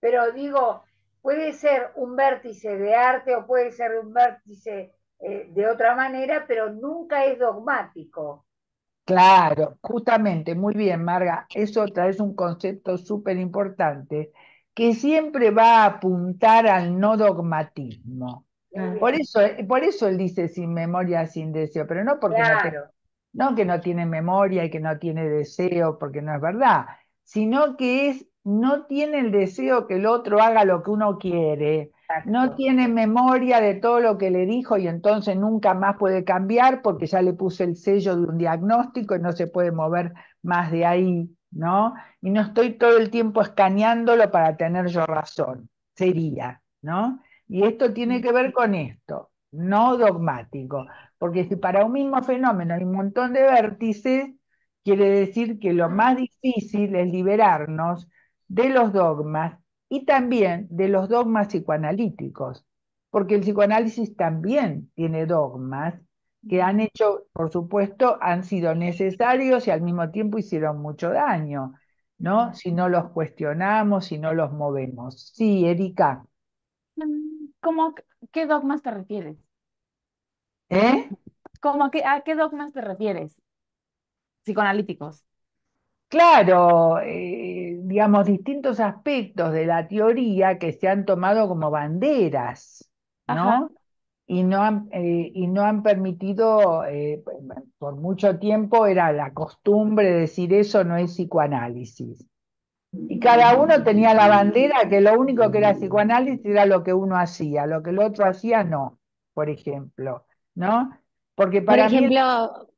Pero digo, puede ser un vértice de arte o puede ser un vértice de otra manera, pero nunca es dogmático. Claro, justamente, muy bien, Marga. Eso es un concepto súper importante que siempre va a apuntar al no dogmatismo. Muy Por bien, eso, por eso él dice sin memoria, sin deseo, pero no porque claro. no que no tiene memoria y que no tiene deseo, porque no es verdad, sino que no tiene el deseo que el otro haga lo que uno quiere, no Exacto. tiene memoria de todo lo que le dijo y entonces nunca más puede cambiar porque ya le puse el sello de un diagnóstico y no se puede mover más de ahí, ¿no? Y no estoy todo el tiempo escaneándolo para tener yo razón, sería, ¿no? Y esto tiene que ver con esto, no dogmático, porque si para un mismo fenómeno hay un montón de vértices, quiere decir que lo más difícil es liberarnos de los dogmas y también de los dogmas psicoanalíticos, porque el psicoanálisis también tiene dogmas que han hecho, por supuesto, han sido necesarios y al mismo tiempo hicieron mucho daño, ¿no? Si no los cuestionamos, si no los movemos. Sí, Erika. ¿Cómo, qué dogmas te refieres? ¿Eh? ¿A qué dogmas te refieres? Psicoanalíticos. Claro, digamos, distintos aspectos de la teoría que se han tomado como banderas, Ajá. ¿no? Y no han permitido, por mucho tiempo era la costumbre decir eso no es psicoanálisis. Y cada uno tenía la bandera que lo único que era psicoanálisis era lo que uno hacía, lo que el otro hacía no, por ejemplo, ¿no? Porque Por para mí ejemplo,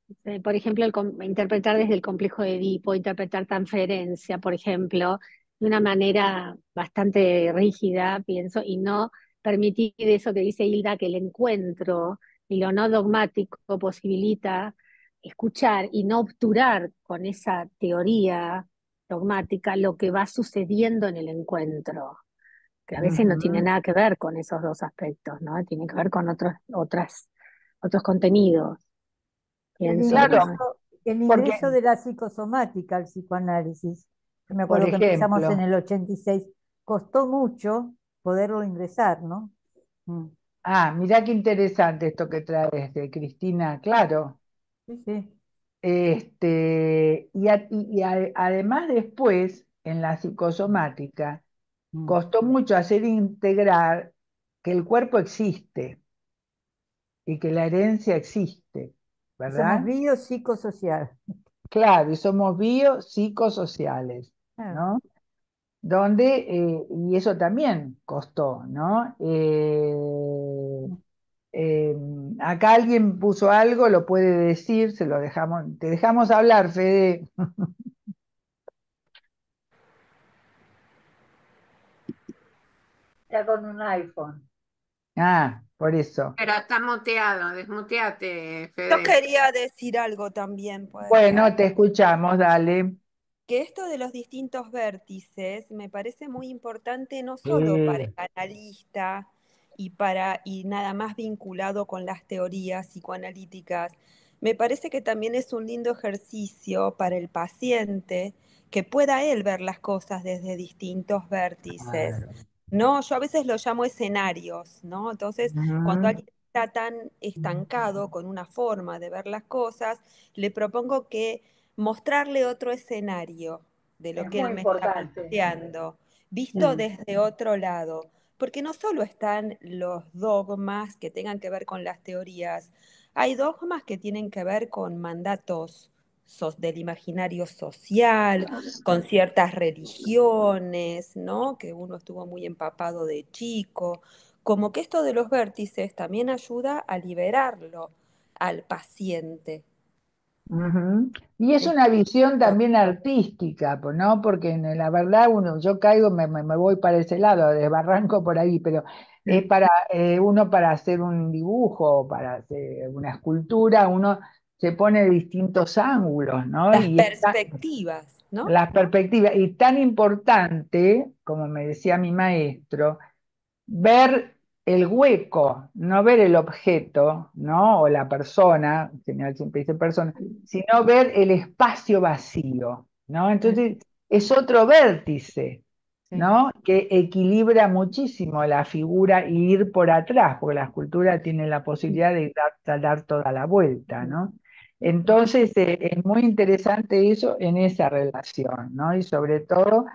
interpretar desde el complejo de Edipo, interpretar transferencia, por ejemplo, de una manera bastante rígida, pienso, y no permitir eso que dice Hilda, que el encuentro y lo no dogmático posibilita escuchar y no obturar con esa teoría dogmática lo que va sucediendo en el encuentro, que a veces no tiene ujú, nada que ver con esos dos aspectos, ¿no? Tiene que ver con otros contenidos, El pienso, claro, ¿no? ingreso, el porque, ingreso de la psicosomática al psicoanálisis. Yo me por acuerdo que empezamos en ejemplo, el 86. Costó mucho poderlo ingresar, ¿no? Mm. mirá qué interesante esto que traes de Cristina, claro. Sí, sí. Además después, en la psicosomática, Mm. costó mucho hacer integrar que el cuerpo existe y que la herencia existe. ¿verdad? Somos biopsicosocial. Claro, y somos biopsicosociales, Claro. ¿no? Donde, y eso también costó, ¿no? Acá alguien puso algo, lo puede decir, se lo dejamos, te dejamos hablar, Fede. Está con un iPhone. Ah, por eso. Pero está muteado, desmuteate, Yo Fede. quería decir algo también, puede ser. Bueno, te escuchamos, dale. Que esto de los distintos vértices me parece muy importante no solo para Sí. el analista y nada más vinculado con las teorías psicoanalíticas. Me parece que también es un lindo ejercicio para el paciente que pueda él ver las cosas desde distintos vértices. Claro. No, yo a veces lo llamo escenarios, ¿no? Entonces, cuando Ujú. alguien está tan estancado con una forma de ver las cosas, le propongo que mostrarle otro escenario de lo Es que él muy me está importante. planteando, visto Mm. desde otro lado, porque no solo están los dogmas que tengan que ver con las teorías, hay dogmas que tienen que ver con mandatos del imaginario social, con ciertas religiones, ¿no? Que uno estuvo muy empapado de chico, como que esto de los vértices también ayuda a liberarlo al paciente. Ujú. Y es Es- una visión también artística, ¿no? Porque la verdad yo caigo, me voy para ese lado, desbarranco por ahí, pero es para uno para hacer un dibujo, para hacer una escultura, uno se pone de distintos ángulos, ¿no? Las Y perspectivas, ¿no? las perspectivas, y tan importante, como me decía mi maestro, ver el hueco, no ver el objeto, ¿no? O la persona, el señor siempre dice persona, sino ver el espacio vacío, ¿no? Entonces es otro vértice, ¿no? Que equilibra muchísimo la figura y ir por atrás, porque la escultura tiene la posibilidad de dar toda la vuelta, ¿no? Entonces es muy interesante eso en esa relación, ¿no? Y sobre todo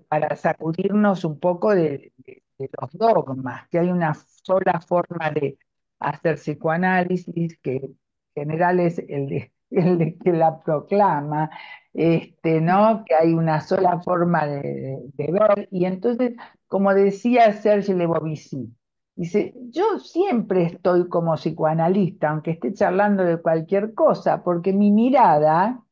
para sacudirnos un poco de los dogmas, que hay una sola forma de hacer psicoanálisis, que en general es el de que la proclama, ¿no? Que hay una sola forma de ver, y entonces, como decía Serge Lebovici, dice, yo siempre estoy como psicoanalista, aunque esté charlando de cualquier cosa, porque mi mirada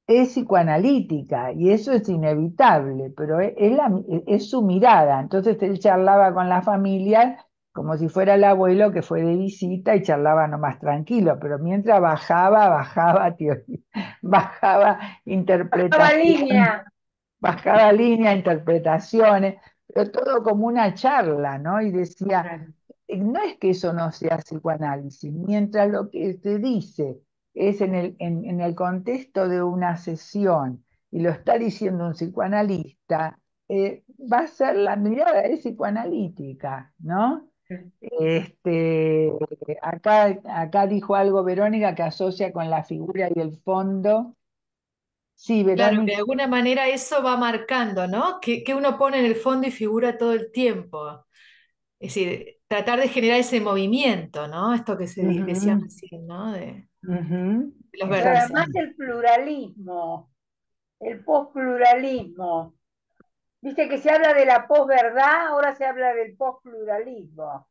es psicoanalítica y eso es inevitable, pero es su mirada. Entonces él charlaba con la familia como si fuera el abuelo que fue de visita y charlaba nomás tranquilo, pero mientras bajaba teoría, bajaba Bajaba interpretación, línea. bajaba línea, interpretaciones, pero todo como una charla, ¿no? Y decía, no es que eso no sea psicoanálisis, mientras lo que se dice es en el contexto de una sesión y lo está diciendo un psicoanalista, va a ser la mirada es psicoanalítica, ¿no? Este, acá dijo algo Verónica que asocia con la figura y el fondo. Sí, Claro, que de Verónica. alguna manera eso va marcando, ¿no? Que uno pone en el fondo y figura todo el tiempo. Es decir, tratar de generar ese movimiento, ¿no? Esto que se decían Ujú, recién, ¿no? ujú, De los Pero vértices. además el pluralismo, el pospluralismo. Viste que se habla de la posverdad, ahora se habla del pospluralismo.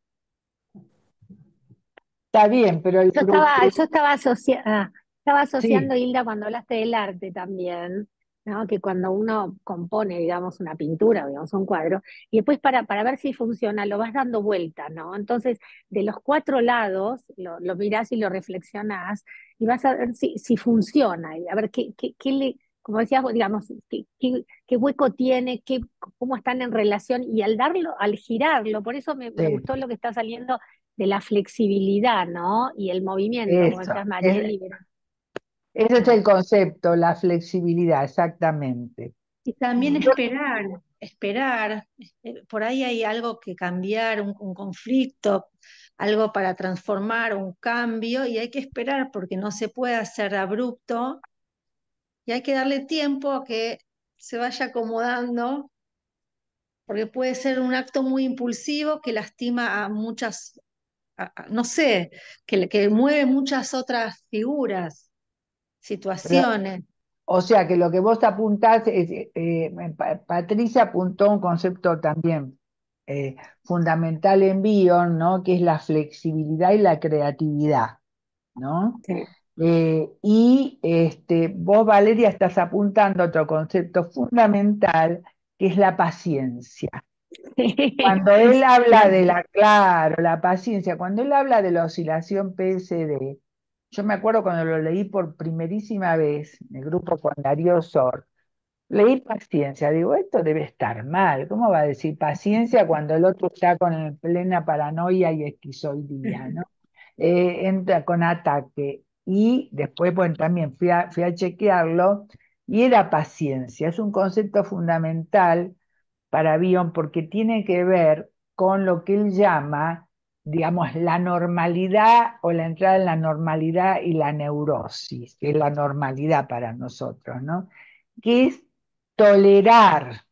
Está bien, pero el Estaba asociando, sí. Hilda, cuando hablaste del arte también, ¿no? Que cuando uno compone, digamos, una pintura, o digamos, un cuadro, y después para ver si funciona, lo vas dando vuelta, ¿no? Entonces, de los cuatro lados, lo mirás y lo reflexionás, y vas a ver si funciona, y a ver qué le, como decías vos, digamos, qué hueco tiene, cómo están en relación, y al girarlo, por eso me Sí, gustó lo que está saliendo de la flexibilidad, ¿no? Y el movimiento, como eso. decías, Mariel. Ese es el concepto, la flexibilidad, exactamente. Y también esperar, por ahí hay algo que cambiar, un conflicto, algo para transformar, un cambio, y hay que esperar porque no se puede hacer abrupto y hay que darle tiempo a que se vaya acomodando, porque puede ser un acto muy impulsivo que lastima a muchas no sé, que mueve muchas otras figuras, Pero, situaciones. o sea que lo que vos apuntás es, Patricia apuntó a un concepto también fundamental en Bion, ¿no? Que es la flexibilidad y la creatividad, ¿no? Sí. Vos, Valeria, estás apuntando a otro concepto fundamental, que es la paciencia. Cuando él habla de claro, la paciencia, cuando él habla de la oscilación PSD, yo me acuerdo cuando lo leí por primerísima vez en el grupo con Darío Sor, leí paciencia, digo, esto debe estar mal, ¿cómo va a decir paciencia cuando el otro está con plena paranoia y esquizoidía, ¿no? Entra con ataque. Y después, bueno, también fui a chequearlo y era paciencia, es un concepto fundamental para Bion porque tiene que ver con lo que él llama, digamos, la normalidad o la entrada en la normalidad y la neurosis, que es la normalidad para nosotros, ¿no? Que es tolerar,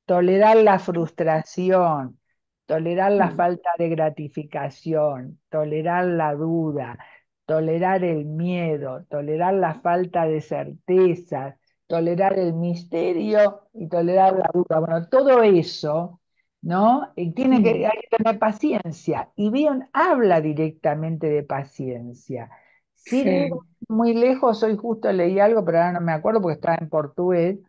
tolerar la frustración, tolerar la falta de gratificación, tolerar la duda, tolerar el miedo, tolerar la falta de certezas, tolerar el misterio y tolerar la duda. Bueno, todo eso, ¿no? Hay que tener paciencia. Y Bion habla directamente de paciencia. Sin ir Sí. muy lejos, hoy justo leí algo, pero ahora no me acuerdo porque estaba en portugués,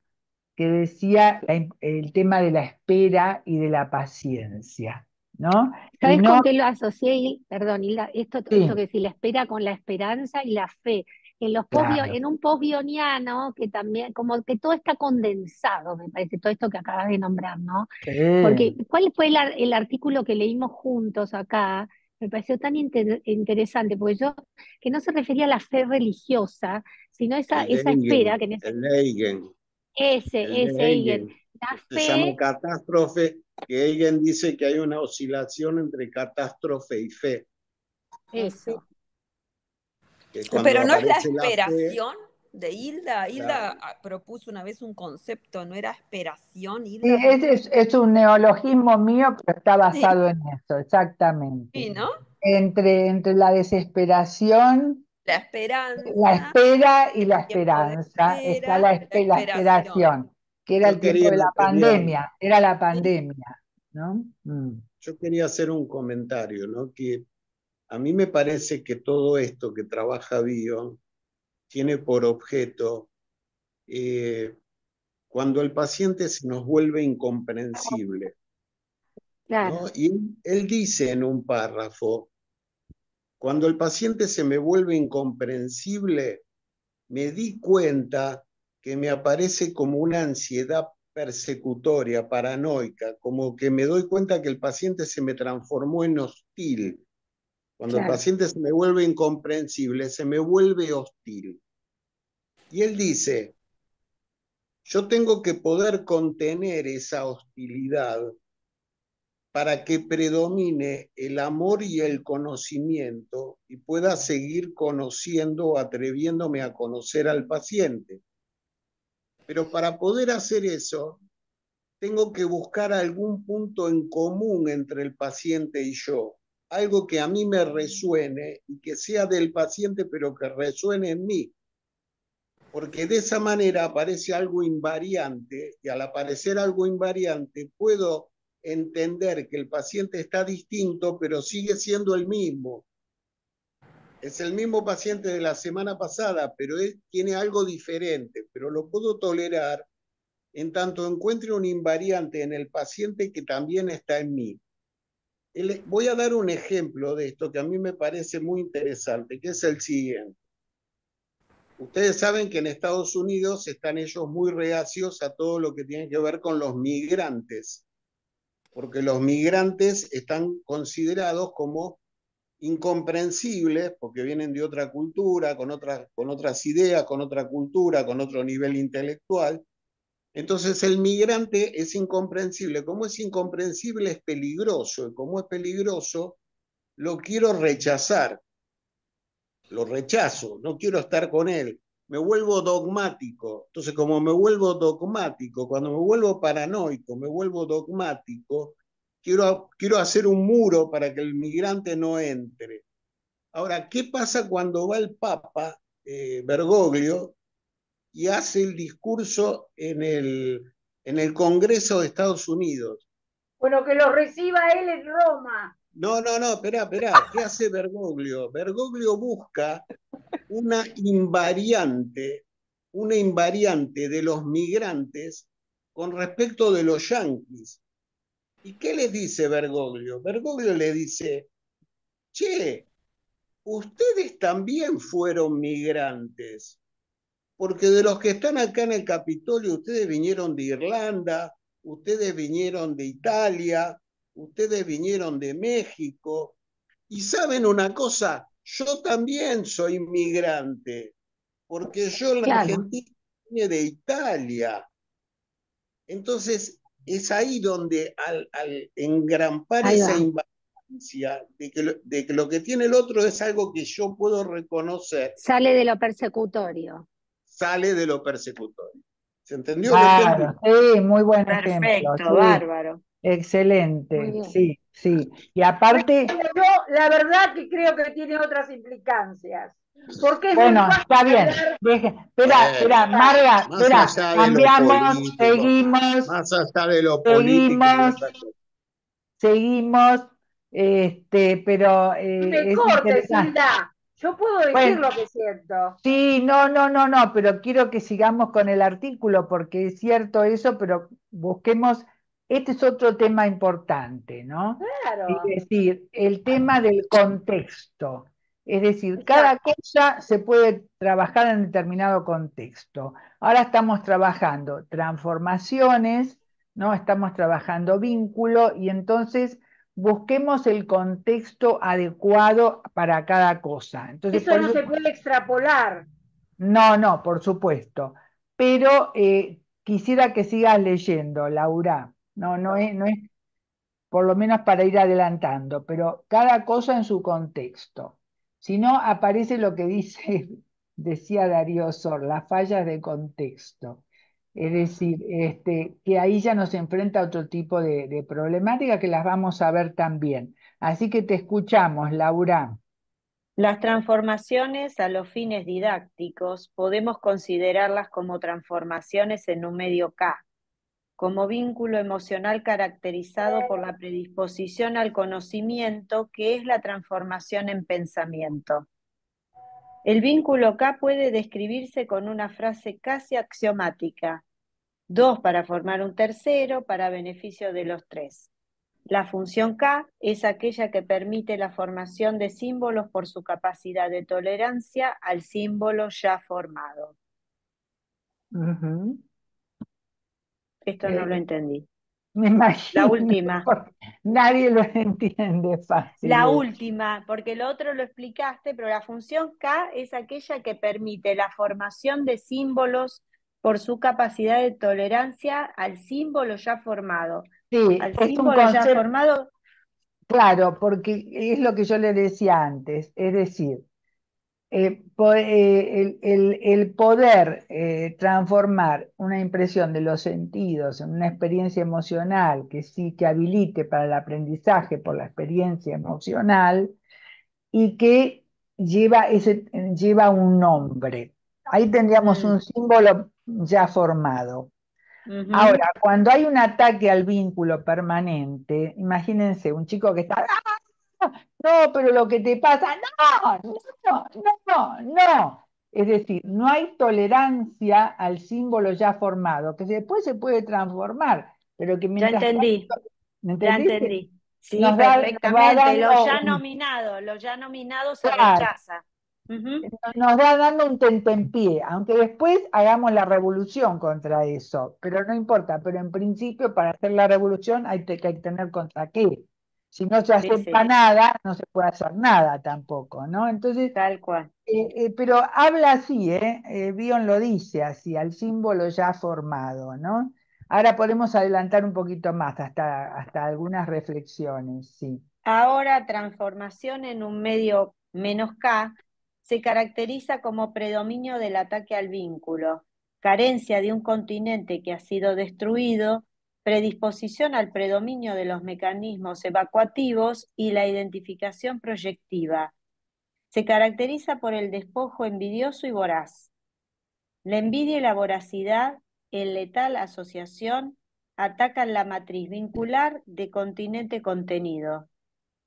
que decía el tema de la espera y de la paciencia, ¿no? Y ¿Sabes no, con qué lo asocié? Perdón, Hilda, esto sí, que si la espera con la esperanza y la fe. claro, En un postbioniano, que también, como que todo está condensado, me parece, todo esto que acabas de nombrar, ¿no? Porque, sí, ¿cuál fue el artículo que leímos juntos acá? Me pareció tan interesante, porque que no se refería a la fe religiosa, sino El de esa espera, Eigen, que en ese, el de Eigen, el de ese, Eigen, Eigen, la se llama fe, catástrofe, que Eigen dice que hay una oscilación entre catástrofe y fe, eso. que cuando Pero no es la aparece la fe, esperación de Hilda. Hilda claro, propuso una vez un concepto, ¿no era esperación, sí, Hilda? es un neologismo mío, pero está Sí, basado en eso, exactamente. sí, ¿no? Entre la desesperación, La la esperanza, espera y el la tiempo de esperanza, está espera, la la esperación. esperación, que era yo el tiempo quería, de la quería, pandemia, era la ¿Sí? pandemia, ¿no? yo quería hacer un comentario, ¿no? Que a mí me parece que todo esto que trabaja Bion tiene por objeto eh, cuando el paciente se nos vuelve incomprensible, ¿no? Claro, Y él dice en un párrafo, cuando el paciente se me vuelve incomprensible, me di cuenta que me aparece como una ansiedad persecutoria, paranoica, como que me doy cuenta que el paciente se me transformó en hostil. Cuando el claro. paciente se me vuelve incomprensible, se me vuelve hostil. Y él dice, yo tengo que poder contener esa hostilidad para que predomine el amor y el conocimiento y pueda seguir conociendo, atreviéndome a conocer al paciente. Pero para poder hacer eso, tengo que buscar algún punto en común entre el paciente y yo, algo que a mí me resuene y que sea del paciente, pero que resuene en mí, porque de esa manera aparece algo invariante y al aparecer algo invariante puedo entender que el paciente está distinto, pero sigue siendo el mismo. Es el mismo paciente de la semana pasada, pero él tiene algo diferente, pero lo puedo tolerar en tanto encuentre un invariante en el paciente que también está en mí. Voy a dar un ejemplo de esto que a mí me parece muy interesante, que es el siguiente. Ustedes saben que en Estados Unidos están ellos muy reacios a todo lo que tiene que ver con los migrantes, porque los migrantes están considerados como incomprensibles porque vienen de otra cultura, con otras ideas, con otra cultura, con otro nivel intelectual. Entonces el migrante es incomprensible. Como es incomprensible, es peligroso. Y como es peligroso, lo quiero rechazar. Lo rechazo, no quiero estar con él. Me vuelvo dogmático. Entonces, como me vuelvo dogmático, cuando me vuelvo paranoico, me vuelvo dogmático, quiero hacer un muro para que el migrante no entre. Ahora, ¿qué pasa cuando va el Papa Bergoglio y hace el discurso en el Congreso de Estados Unidos? Bueno, que lo reciba él en Roma. No, espera. ¿Qué hace Bergoglio? Bergoglio busca una invariante de los migrantes con respecto de los yanquis. ¿Y qué les dice Bergoglio? Bergoglio le dice, che, ustedes también fueron migrantes, porque de los que están acá en el Capitolio, ustedes vinieron de Irlanda, ustedes vinieron de Italia, ustedes vinieron de México, y saben una cosa, yo también soy migrante, porque yo en la Claro, Argentina vine de Italia. Entonces, es ahí donde al engrampar ahí esa va. invariancia de que lo que tiene el otro es algo que yo puedo reconocer, Sale de lo persecutorio. sale de lo persecutorio. ¿Se entendió el ejemplo? Claro, sí, muy buen ejemplo, Perfecto, sí, bárbaro. Muy excelente, bien. sí, sí. Y aparte, Pero yo, la verdad que creo que tiene otras implicancias. Porque es muy bueno, fácil está bien. hablar. Espera, Marga, Más espera, allá de lo cambiamos, político, más allá de lo político y seguimos, otra cosa. seguimos, pero No me es cortes, interesante. Hilda. Yo puedo decir Bueno, lo que siento. sí, no, pero quiero que sigamos con el artículo porque es cierto eso, pero busquemos, este es otro tema importante, ¿no? Es Claro, decir, el tema del contexto. Es decir, cada exacto. cosa se puede trabajar en determinado contexto. Ahora estamos trabajando transformaciones, ¿no? Estamos trabajando vínculo y entonces busquemos el contexto adecuado para cada cosa. Entonces, Eso por no eso se puede extrapolar. no, por supuesto. Pero quisiera que sigas leyendo, Laura. No es, por lo menos para ir adelantando, pero cada cosa en su contexto. Si no, aparece lo que dice, decía Darío Sor, las fallas de contexto. Es decir, que ahí ya nos enfrenta a otro tipo de problemática que las vamos a ver también. Así que te escuchamos, Laura. Las transformaciones a los fines didácticos podemos considerarlas como transformaciones en un medio K, como vínculo emocional caracterizado por la predisposición al conocimiento, que es la transformación en pensamiento. El vínculo K puede describirse con una frase casi axiomática: dos para formar un tercero para beneficio de los tres. La función K es aquella que permite la formación de símbolos por su capacidad de tolerancia al símbolo ya formado. Ujú. Esto no lo Eh, entendí. Me La imagino, última. porque nadie lo entiende fácil. La última, porque lo otro lo explicaste, pero la función K es aquella que permite la formación de símbolos por su capacidad de tolerancia al símbolo ya formado. Sí, Al es un símbolo ya concepto, formado, claro, porque es lo que yo le decía antes, es decir, el poder transformar una impresión de los sentidos en una experiencia emocional que sí que habilite para el aprendizaje por la experiencia emocional y que lleva un nombre. Ahí tendríamos un símbolo ya formado. ujú. Ahora, cuando hay un ataque al vínculo permanente, imagínense un chico que está, "Ah, no, pero lo que te pasa, no. Es decir, no hay tolerancia al símbolo ya formado, que después se puede transformar, pero que Ya mientras entendí, tanto, ¿me ya entendiste? entendí. Sí, Nos va perfectamente. dando Lo ya nominado se claro, rechaza. Ujú. nos va dando un tentempié, aunque después hagamos la revolución contra eso, pero no importa, pero en principio para hacer la revolución hay que tener contra qué. Si no se Sí, acepta sí, nada, no se puede hacer nada tampoco, ¿no? Entonces, tal cual. pero habla así, Bion lo dice así, al símbolo ya formado, ¿no? Ahora podemos adelantar un poquito más, hasta algunas reflexiones, sí. Ahora, transformación en un medio menos K se caracteriza como predominio del ataque al vínculo, carencia de un continente que ha sido destruido, predisposición al predominio de los mecanismos evacuativos y la identificación proyectiva. Se caracteriza por el despojo envidioso y voraz. La envidia y la voracidad, en letal asociación, atacan la matriz vincular de continente-contenido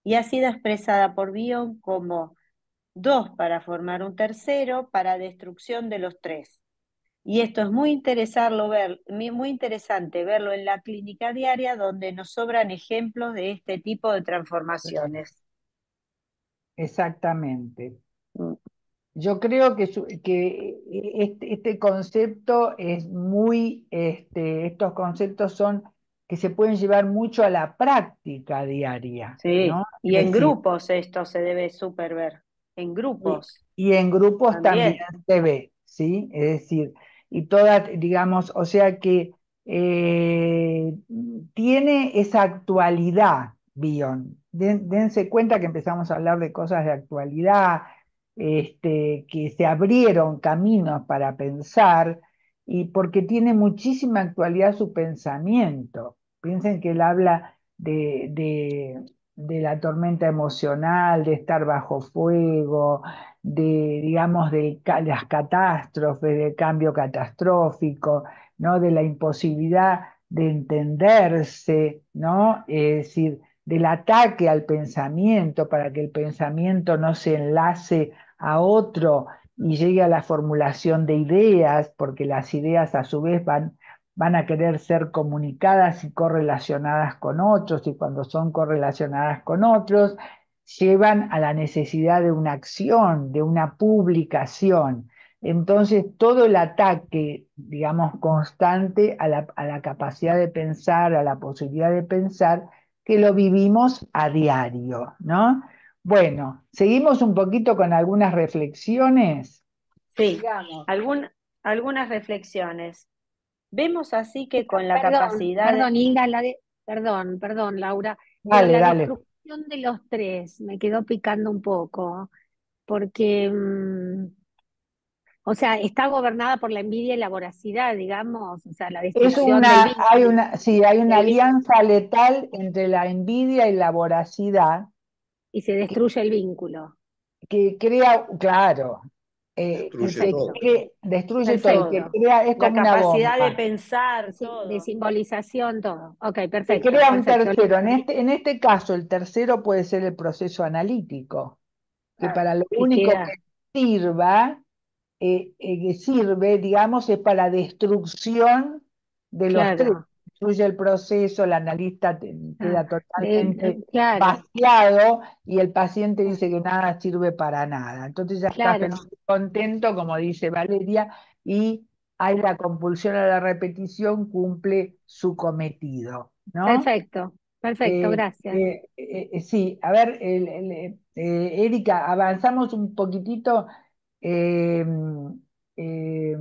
y ha sido expresada por Bion como dos para formar un tercero para destrucción de los tres. Y esto es muy interesante verlo en la clínica diaria, donde nos sobran ejemplos de este tipo de transformaciones. Exactamente. Yo creo que este concepto es muy, estos conceptos son que se pueden llevar mucho a la práctica diaria, Sí, ¿no? y Es en decir, grupos esto se debe súper ver, en grupos y en grupos también también. se ve, ¿sí? Es decir, y todas, digamos, o sea que eh, tiene esa actualidad, Bion. Dense cuenta que empezamos a hablar de cosas de actualidad, que se abrieron caminos para pensar, y porque tiene muchísima actualidad su pensamiento. Piensen que él habla de la tormenta emocional, de estar bajo fuego, digamos, las catástrofes, del cambio catastrófico, ¿no? De la imposibilidad de entenderse, ¿no? Es decir, del ataque al pensamiento para que el pensamiento no se enlace a otro y llegue a la formulación de ideas, porque las ideas a su vez van a querer ser comunicadas y correlacionadas con otros, y cuando son correlacionadas con otros, llevan a la necesidad de una acción, de una publicación. Entonces, todo el ataque, digamos, constante a la capacidad de pensar, a la posibilidad de pensar, que lo vivimos a diario, ¿no? Bueno, seguimos un poquito con algunas reflexiones. Sí, Digamos, algunas reflexiones. Vemos así que con la Perdón, capacidad de... perdón, Inga, perdón, Laura, pero Dale, la dale. destrucción de los tres me quedó picando un poco, porque, o sea, está gobernada por la envidia y la voracidad, digamos, o sea, la destrucción del vínculo, Sí, hay una del vínculo, alianza letal entre la envidia y la voracidad y se destruye el vínculo. que crea, claro, Destruye todo. destruye todo, y que Perfecto. crea, es La como una capacidad de bomba, pensar, De todo. simbolización, todo. Ok, que perfecto, crea un perfecto. tercero. En este caso, el tercero puede ser el proceso analítico, que para lo Que único queda, que sirva, que sirve, digamos, es para destrucción de los tres. claro. Destruye el proceso, el analista Ah, queda totalmente claro, vaciado y el paciente dice que nada sirve para nada. Entonces ya está claro. feliz y contento, como dice Valeria, y hay la compulsión a la repetición, cumple su cometido, ¿no? Perfecto, perfecto, gracias. Sí, a ver, Erika, avanzamos un poquitito. eh, eh,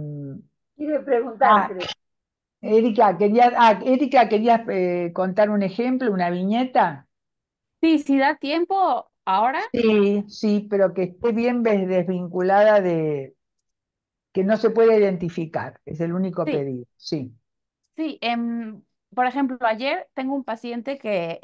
quiere preguntar, ah, creo. Erika, ¿querías contar un ejemplo, una viñeta? Sí, si da tiempo ahora. Sí, sí, pero que esté bien desvinculada que no se puede identificar, es el único Sí, pedido, sí. sí. Por ejemplo, ayer tengo un paciente que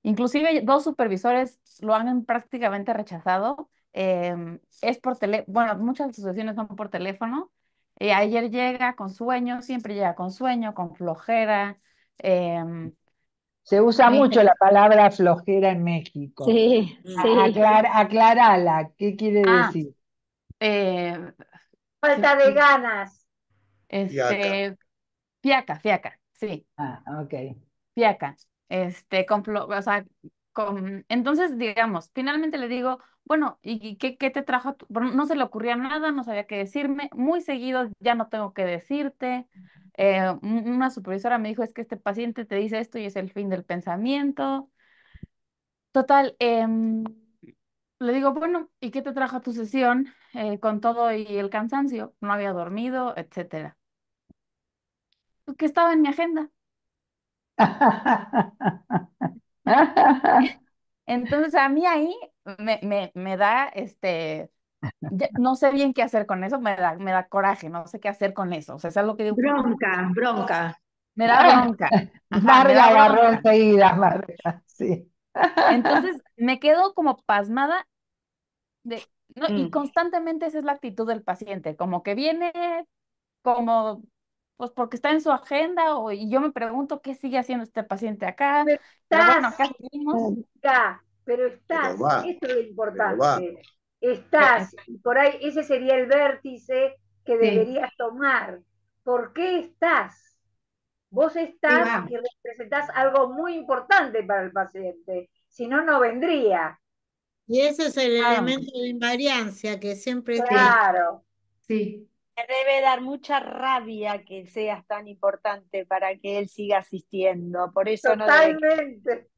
inclusive dos supervisores lo han prácticamente rechazado. Es por teléfono, bueno, muchas asociaciones son por teléfono. Ayer llega con sueño, siempre llega con sueño, con flojera. em, Se usa me mucho dice, la palabra flojera en México. Sí, sí. Aclarala, ¿qué quiere ah, decir? eh, Falta de ganas. Y acá. este, fiaca, sí. Ah, ok. Fiaca, o sea, entonces, digamos, finalmente le digo, bueno, ¿y qué te trajo? Bueno, no se le ocurría nada, no sabía qué decirme, muy seguido ya no tengo que decirte. Una supervisora me dijo, es que este paciente te dice esto y es el fin del pensamiento. Total, le digo, bueno, ¿y qué te trajo a tu sesión con todo y el cansancio? No había dormido, etcétera. Pues que estaba en mi agenda. Entonces a mí ahí me da, no sé bien qué hacer con eso, me da coraje, no sé qué hacer con eso. O sea, es algo que digo, Bronca, bronca. me da bronca. Ajá, me Marga da agarró bronca. enseguida, Marga, sí. Entonces me quedo como pasmada no, y Mm. constantemente esa es la actitud del paciente, como que viene como, pues porque está en su agenda y yo me pregunto qué sigue haciendo este paciente acá, Pero pero bueno, estás, acá seguimos. pero Pero estás, va, esto es lo pero va. importante. Estás, y por ahí ese sería el vértice que Sí, deberías tomar. ¿Por qué estás? Vos sí, estás va. y representás algo muy importante para el paciente, si no, no vendría. Y ese es el Claro. elemento de invariancia que siempre está. Sí, Claro, sí. Me debe dar mucha rabia que seas tan importante para que él siga asistiendo. Por eso no debe. totalmente.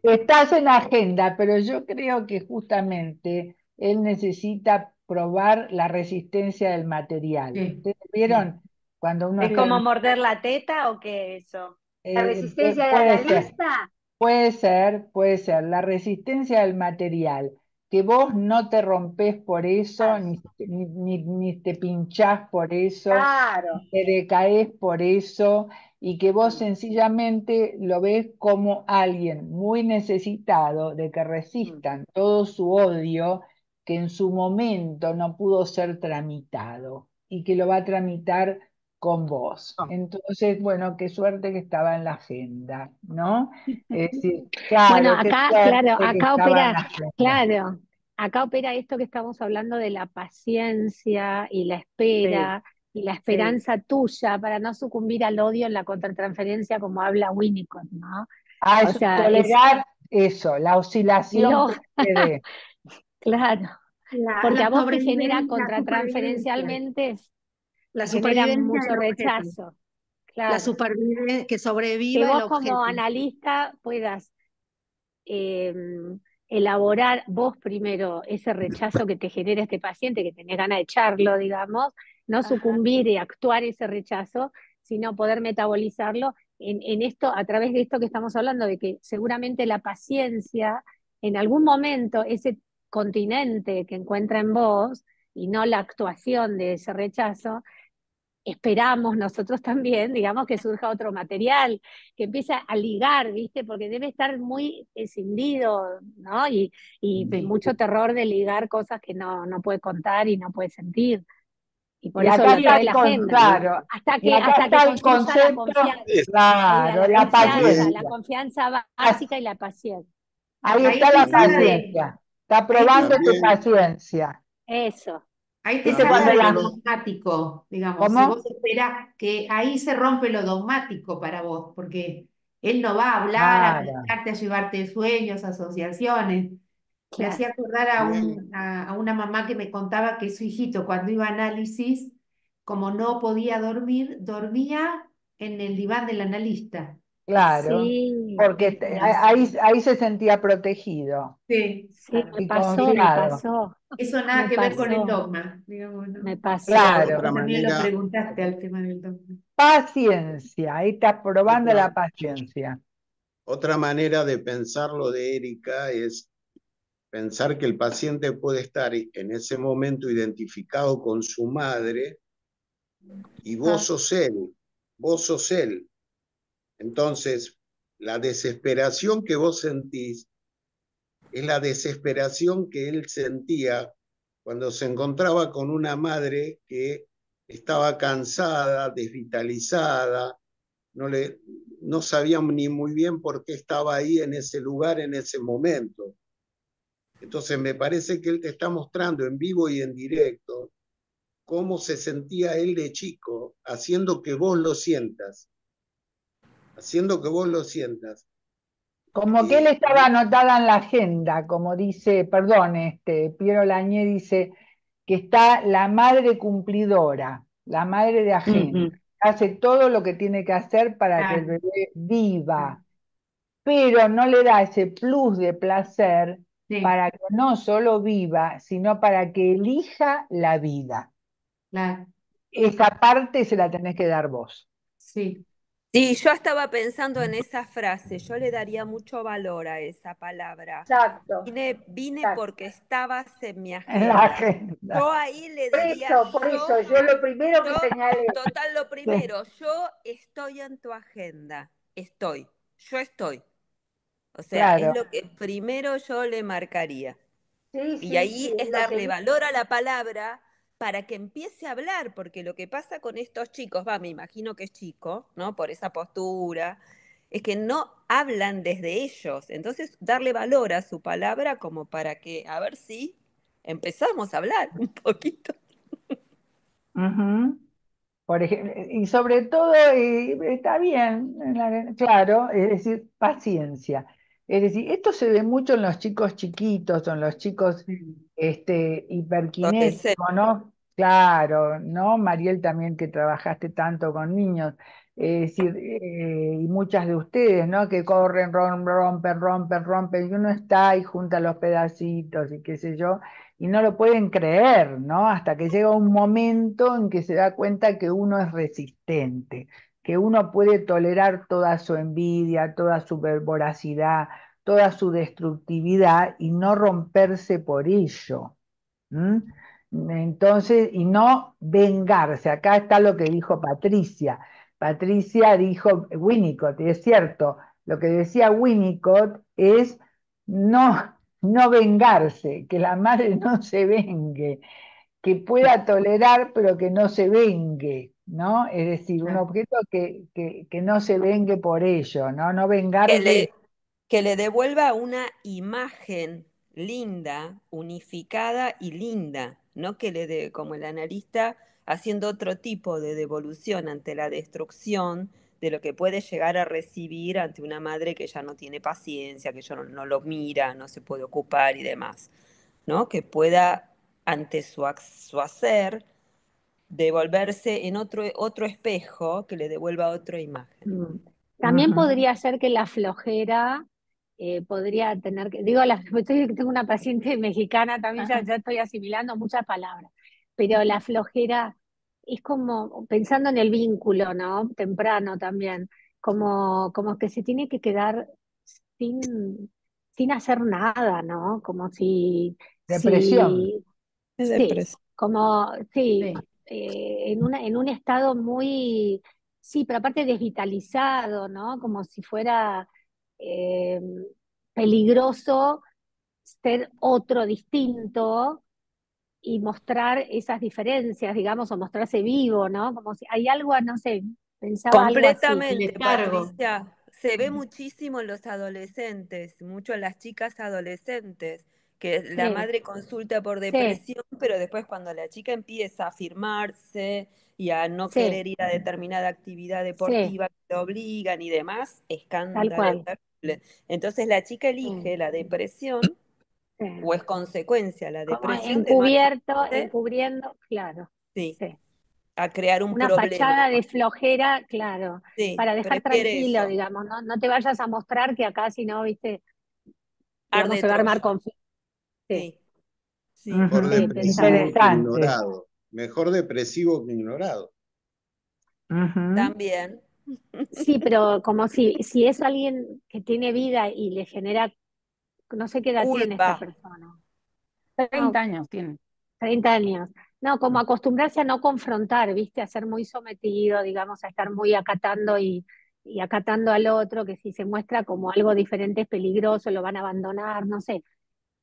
Estás en agenda, pero yo creo que justamente él necesita probar la resistencia del material. Sí, ¿Ustedes sí, vieron cuando uno ¿Es está como en... morder la teta o qué es eso? La resistencia de puede ser, analista, puede ser la resistencia del material, que vos no te rompes por eso, ni te pinchás por eso, claro. ni te decaes por eso, y que vos sencillamente lo ves como alguien muy necesitado de que resistan todo su odio, que en su momento no pudo ser tramitado, y que lo va a tramitar con vos. Entonces, bueno, qué suerte que estaba en la agenda, ¿no? Es decir, Bueno, claro, qué acá, suerte claro, que acá estaba en opera, la agenda. claro, acá opera esto que estamos hablando de la paciencia y la Sí, espera y la sí. esperanza tuya para no sucumbir al odio en la contratransferencia como habla Winnicott, ¿no? O Es sea, es tolerar eso, la oscilación lo, que se dé. claro, porque a La vos te genera supervivencia, contratransferencialmente, la te genera supervivencia mucho del objeto, rechazo, la claro. supervivencia, que Que sobreviva el vos como objeto. analista puedas eh, elaborar vos primero ese rechazo que te genera este paciente, que tenés ganas de echarlo, digamos, no Ajá. sucumbir y actuar ese rechazo, sino poder metabolizarlo en esto, a través de esto que estamos hablando, de que seguramente la paciencia, en algún momento, ese continente que encuentra en vos, y no la actuación de ese rechazo, esperamos nosotros también, digamos, que surja otro material, que empiece a ligar, ¿viste? Porque debe estar muy escindido, ¿no? Y sí. mucho terror de ligar cosas que no puede contar y no puede sentir. Y por Y eso acá lo está trae el la agenda, claro, y acá hasta que está el construya la concepto, confianza. Ahí va, claro, la la paciencia. confianza básica y la paciencia. Ahí Ahí está te la habla También, paciencia. Está ahí te, probando tu también, paciencia. Eso, ahí te ¿Viste saca cuando de lo también, la... dogmático, digamos. Si vos ¿Cómo? esperás que ahí se rompe lo dogmático para vos, porque él no va a hablar, a Claro, contarte, a llevarte sueños, asociaciones. Me claro. hacía acordar también. a una mamá que me contaba que su hijito cuando iba a análisis, como no podía dormir, dormía en el diván del analista. claro, Sí, porque sí, ahí se sentía protegido Sí, sí, claro. me y pasó, me confiado. pasó, Eso nada me que ver con el pasó, dogma, digamos, me ¿no? pasó. Pero Claro, Otra también lo manera, preguntaste al tema del dogma. paciencia, ahí estás probando otra, la paciencia. otra manera de pensarlo de Erika es pensar que el paciente puede estar en ese momento identificado con su madre y Ah, vos sos él. Entonces, la desesperación que vos sentís es la desesperación que él sentía cuando se encontraba con una madre que estaba cansada, desvitalizada, no, no sabía ni muy bien por qué estaba ahí en ese lugar, en ese momento. Entonces me parece que él te está mostrando en vivo y en directo cómo se sentía él de chico, haciendo que vos lo sientas, haciendo que vos lo sientas. Como que él Y estaba anotada en la agenda, como dice, perdón, Piero Lañé dice que está la madre cumplidora, la madre de agenda, Ujú. hace todo lo que tiene que hacer para que el Claro, bebé viva, pero no le da ese plus de placer sí, para que no solo viva, sino para que elija la vida. claro, Esa parte se la tenés que dar vos. sí. Sí, yo estaba pensando en esa frase, yo le daría mucho valor a esa palabra. Exacto, Vine exacto. porque estabas en mi En la agenda. agenda. Yo ahí le diría, Por eso, yo lo primero que yo, señalé. total, lo Sí, primero, yo estoy en tu agenda, yo estoy. O sea, es claro. lo que primero yo le marcaría. Sí, Y sí, sí, ahí es es lo darle que valor a la palabra para que empiece a hablar, porque lo que pasa con estos chicos, me imagino que es chico, ¿no? Por esa postura, es que no hablan desde ellos. Entonces, darle valor a su palabra como para que, a ver si empezamos a hablar un poquito. Ujú. Por ejemplo, y sobre todo, está bien, claro, es decir, paciencia. Es decir, esto se ve mucho en los chicos chiquitos, o en los chicos Adolescente. hiperkinésicos, ¿no? Claro, ¿no? Mariel también que trabajaste tanto con niños, es decir, y muchas de ustedes, ¿no? Que corren, rompen, rompen, rompen, y uno está y junta los pedacitos y qué sé yo, y no lo pueden creer, ¿no? Hasta que llega un momento en que se da cuenta que uno es resistente, que uno puede tolerar toda su envidia, toda su voracidad, toda su destructividad y no romperse por ello. ¿Mm? Entonces, y no vengarse. Acá está lo que dijo Patricia. Patricia dijo Winnicott, y es cierto, lo que decía Winnicott es no vengarse, que la madre no se vengue, que pueda tolerar, pero que no se vengue, ¿no? Es decir, un objeto que no se vengue por ello, ¿no? No Que vengarse. le devuelva una imagen linda, unificada y linda, no que le dé, como el analista, haciendo otro tipo de devolución ante la destrucción de lo que puede llegar a recibir ante una madre que ya no tiene paciencia, que ya no lo mira, no se puede ocupar y demás, ¿no? Que pueda, ante su hacer, devolverse en otro espejo que le devuelva otra imagen. Mm. También Ujú. podría ser que la flojera podría tener que, digo, tengo una paciente mexicana, también ya estoy asimilando muchas palabras, pero la flojera es como pensando en el vínculo, ¿no? Temprano también, como que se tiene que quedar sin, sin hacer nada, ¿no? Como Depresión. si Es sí, depresión. como, sí, Sí. en un estado muy, sí, pero aparte desvitalizado, ¿no? Como si fuera eh, peligroso ser otro distinto y mostrar esas diferencias, digamos, o mostrarse vivo, ¿no? Como si hay algo, no sé, pensaba algo así. El Completamente, descargo. Patricia. Se ve muchísimo en los adolescentes, mucho en las chicas adolescentes, que la Sí, madre consulta por sí, depresión, pero después cuando la chica empieza a afirmarse y a no sí, querer ir a determinada actividad sí, deportiva que le obligan y demás, tal escándalo cual. terrible. Entonces la chica Sí, elige la depresión sí. o es consecuencia la Como depresión de no encubierto, animarse, encubriendo, claro. sí, Sí. a crear un Una problema. fachada de flojera, claro, Sí, para dejar prefiere tranquilo, eso. digamos, ¿no? No te vayas a mostrar que acá, si no, viste, digamos, Arde se va a armar Troya. conflicto. Sí, Sí, sí, Mejor Ujú. sí, totalmente. pensaba depresivo que eso. Interesante. ignorado. Mejor depresivo que ignorado. Ujú. También. Sí, pero como si es alguien que tiene vida y le genera, no sé qué edad tiene esta Culpa. persona, 30 no, años tiene. 30 años. No, como acostumbrarse a no confrontar, ¿viste? A ser muy sometido, digamos, a estar muy acatando y acatando al otro, que si se muestra como algo diferente es peligroso, lo van a abandonar, no sé.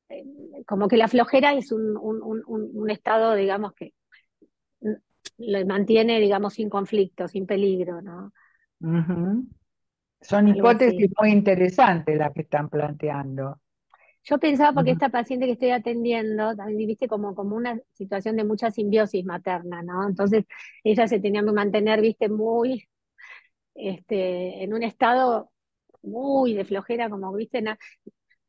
Eh, Como que la flojera es un estado, digamos, que mm, lo mantiene, digamos, sin conflicto, sin peligro, ¿no? Ujú. Son Algo así. hipótesis muy interesantes las que están planteando. Yo pensaba, porque Ujú. esta paciente que estoy atendiendo, también viviste como una situación de mucha simbiosis materna, ¿no? Entonces, ella se tenía que mantener, viste, muy, en un estado muy de flojera, como, viste,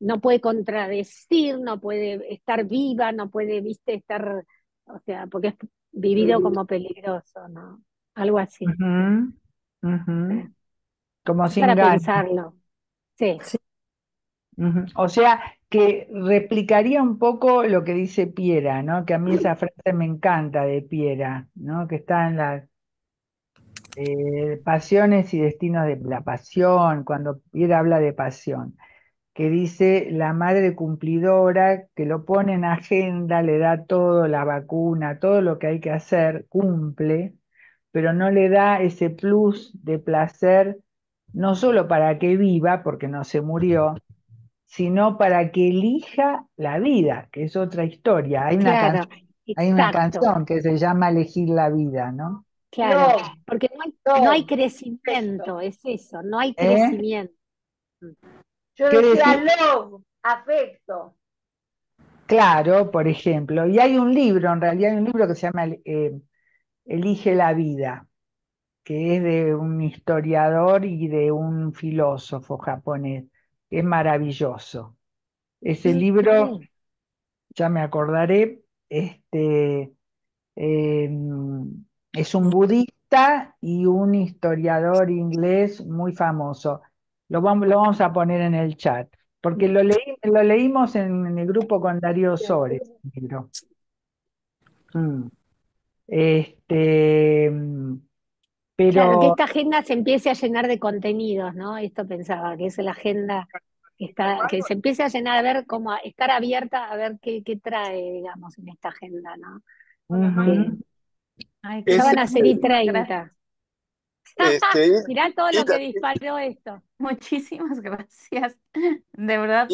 no puede contradecir, no puede estar viva, no puede, viste, estar, o sea, porque es vivido como peligroso, ¿no? Algo así. Ujú. Ujú. Sí. Como Es sin para ganas. pensarlo. Sí. Ujú. O sea, que replicaría un poco lo que dice Piera, ¿no? Que a mí esa frase me encanta de Piera, ¿no? Que está en la... Pasiones y destinos de la pasión, cuando Pierre habla de pasión, que dice la madre cumplidora que lo pone en agenda, le da todo, la vacuna, todo lo que hay que hacer, cumple, pero no le da ese plus de placer, no solo para que viva, porque no se murió, sino para que elija la vida, que es otra historia. Claro, Hay una exacto, canción que se llama Elegir la vida, ¿no? claro, Love, porque no hay love, crecimiento, es eso, no hay ¿Eh? crecimiento. yo ¿Qué decía decís? love, afecto. Claro, por ejemplo, y hay un libro, en realidad hay un libro que se llama Elige la vida, que es de un historiador y de un filósofo japonés, que es maravilloso. Ese libro, Sí, ya me acordaré, eh, es un budista y un historiador inglés muy famoso. Lo vamos a poner en el chat, porque lo leímos en el grupo con Darío Sores, el libro. Mm. Este, claro, que pero esta agenda se empiece a llenar de contenidos, ¿no? Esto pensaba, que es la agenda que se empiece a llenar, a ver cómo, estar abierta a ver qué trae, digamos, en esta agenda, ¿no? Que ujú, Ay, ya Ese, van a ser y muchísimas gracias. 30. este, Mirá todo lo Hilda, que disparó esto. Muchísimas gracias. De verdad,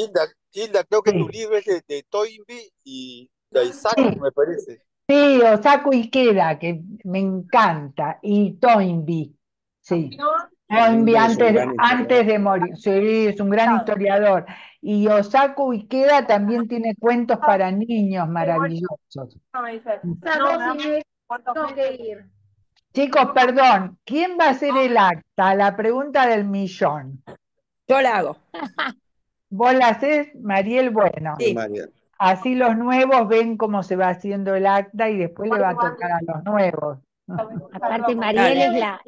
Hilda, creo que tu sí, libro es de Toynbee y de Isaac, sí, me parece. sí, Osaku Ikeda, que me encanta, y Toynbee, sí. Toynbee Toynbee es un gran antes historiador. de morir, sí, es un gran historiador. Y Osaku Ikeda también tiene cuentos para niños maravillosos. Tengo que ir. Chicos, perdón, ¿quién va a hacer el acta? La pregunta del millón. Yo la hago. ¿Vos la hacés, Mariel? Bueno, Sí, Sí. María. así los nuevos ven cómo se va haciendo el acta y después le va a tocar a los nuevos. Aparte, Mariel es Dale.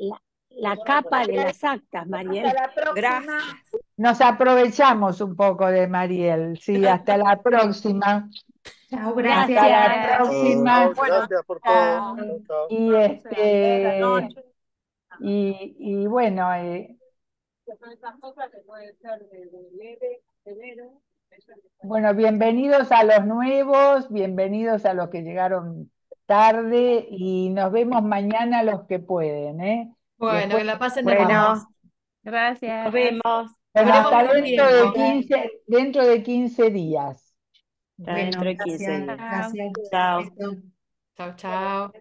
la capa de las actas, Hasta Mariel. la próxima. Gracias. Nos aprovechamos un poco de Mariel. Sí, hasta la próxima. Chao, Hasta gracias. la gracias. próxima. Gracias por todo. Chao. Chao, chao. Y y bueno, bueno, bienvenidos a los nuevos, bienvenidos a los que llegaron tarde y nos vemos mañana los que pueden, ¿eh? Bueno, Después, que la pasen hermoso. Bueno, Gracias. nos vemos. Nos bueno, veremos hasta en un tiempo. dentro de 15 días. Hasta Bueno, dentro de 15 gracias, días. Chao. gracias. Chao. Beso. Chao, chao.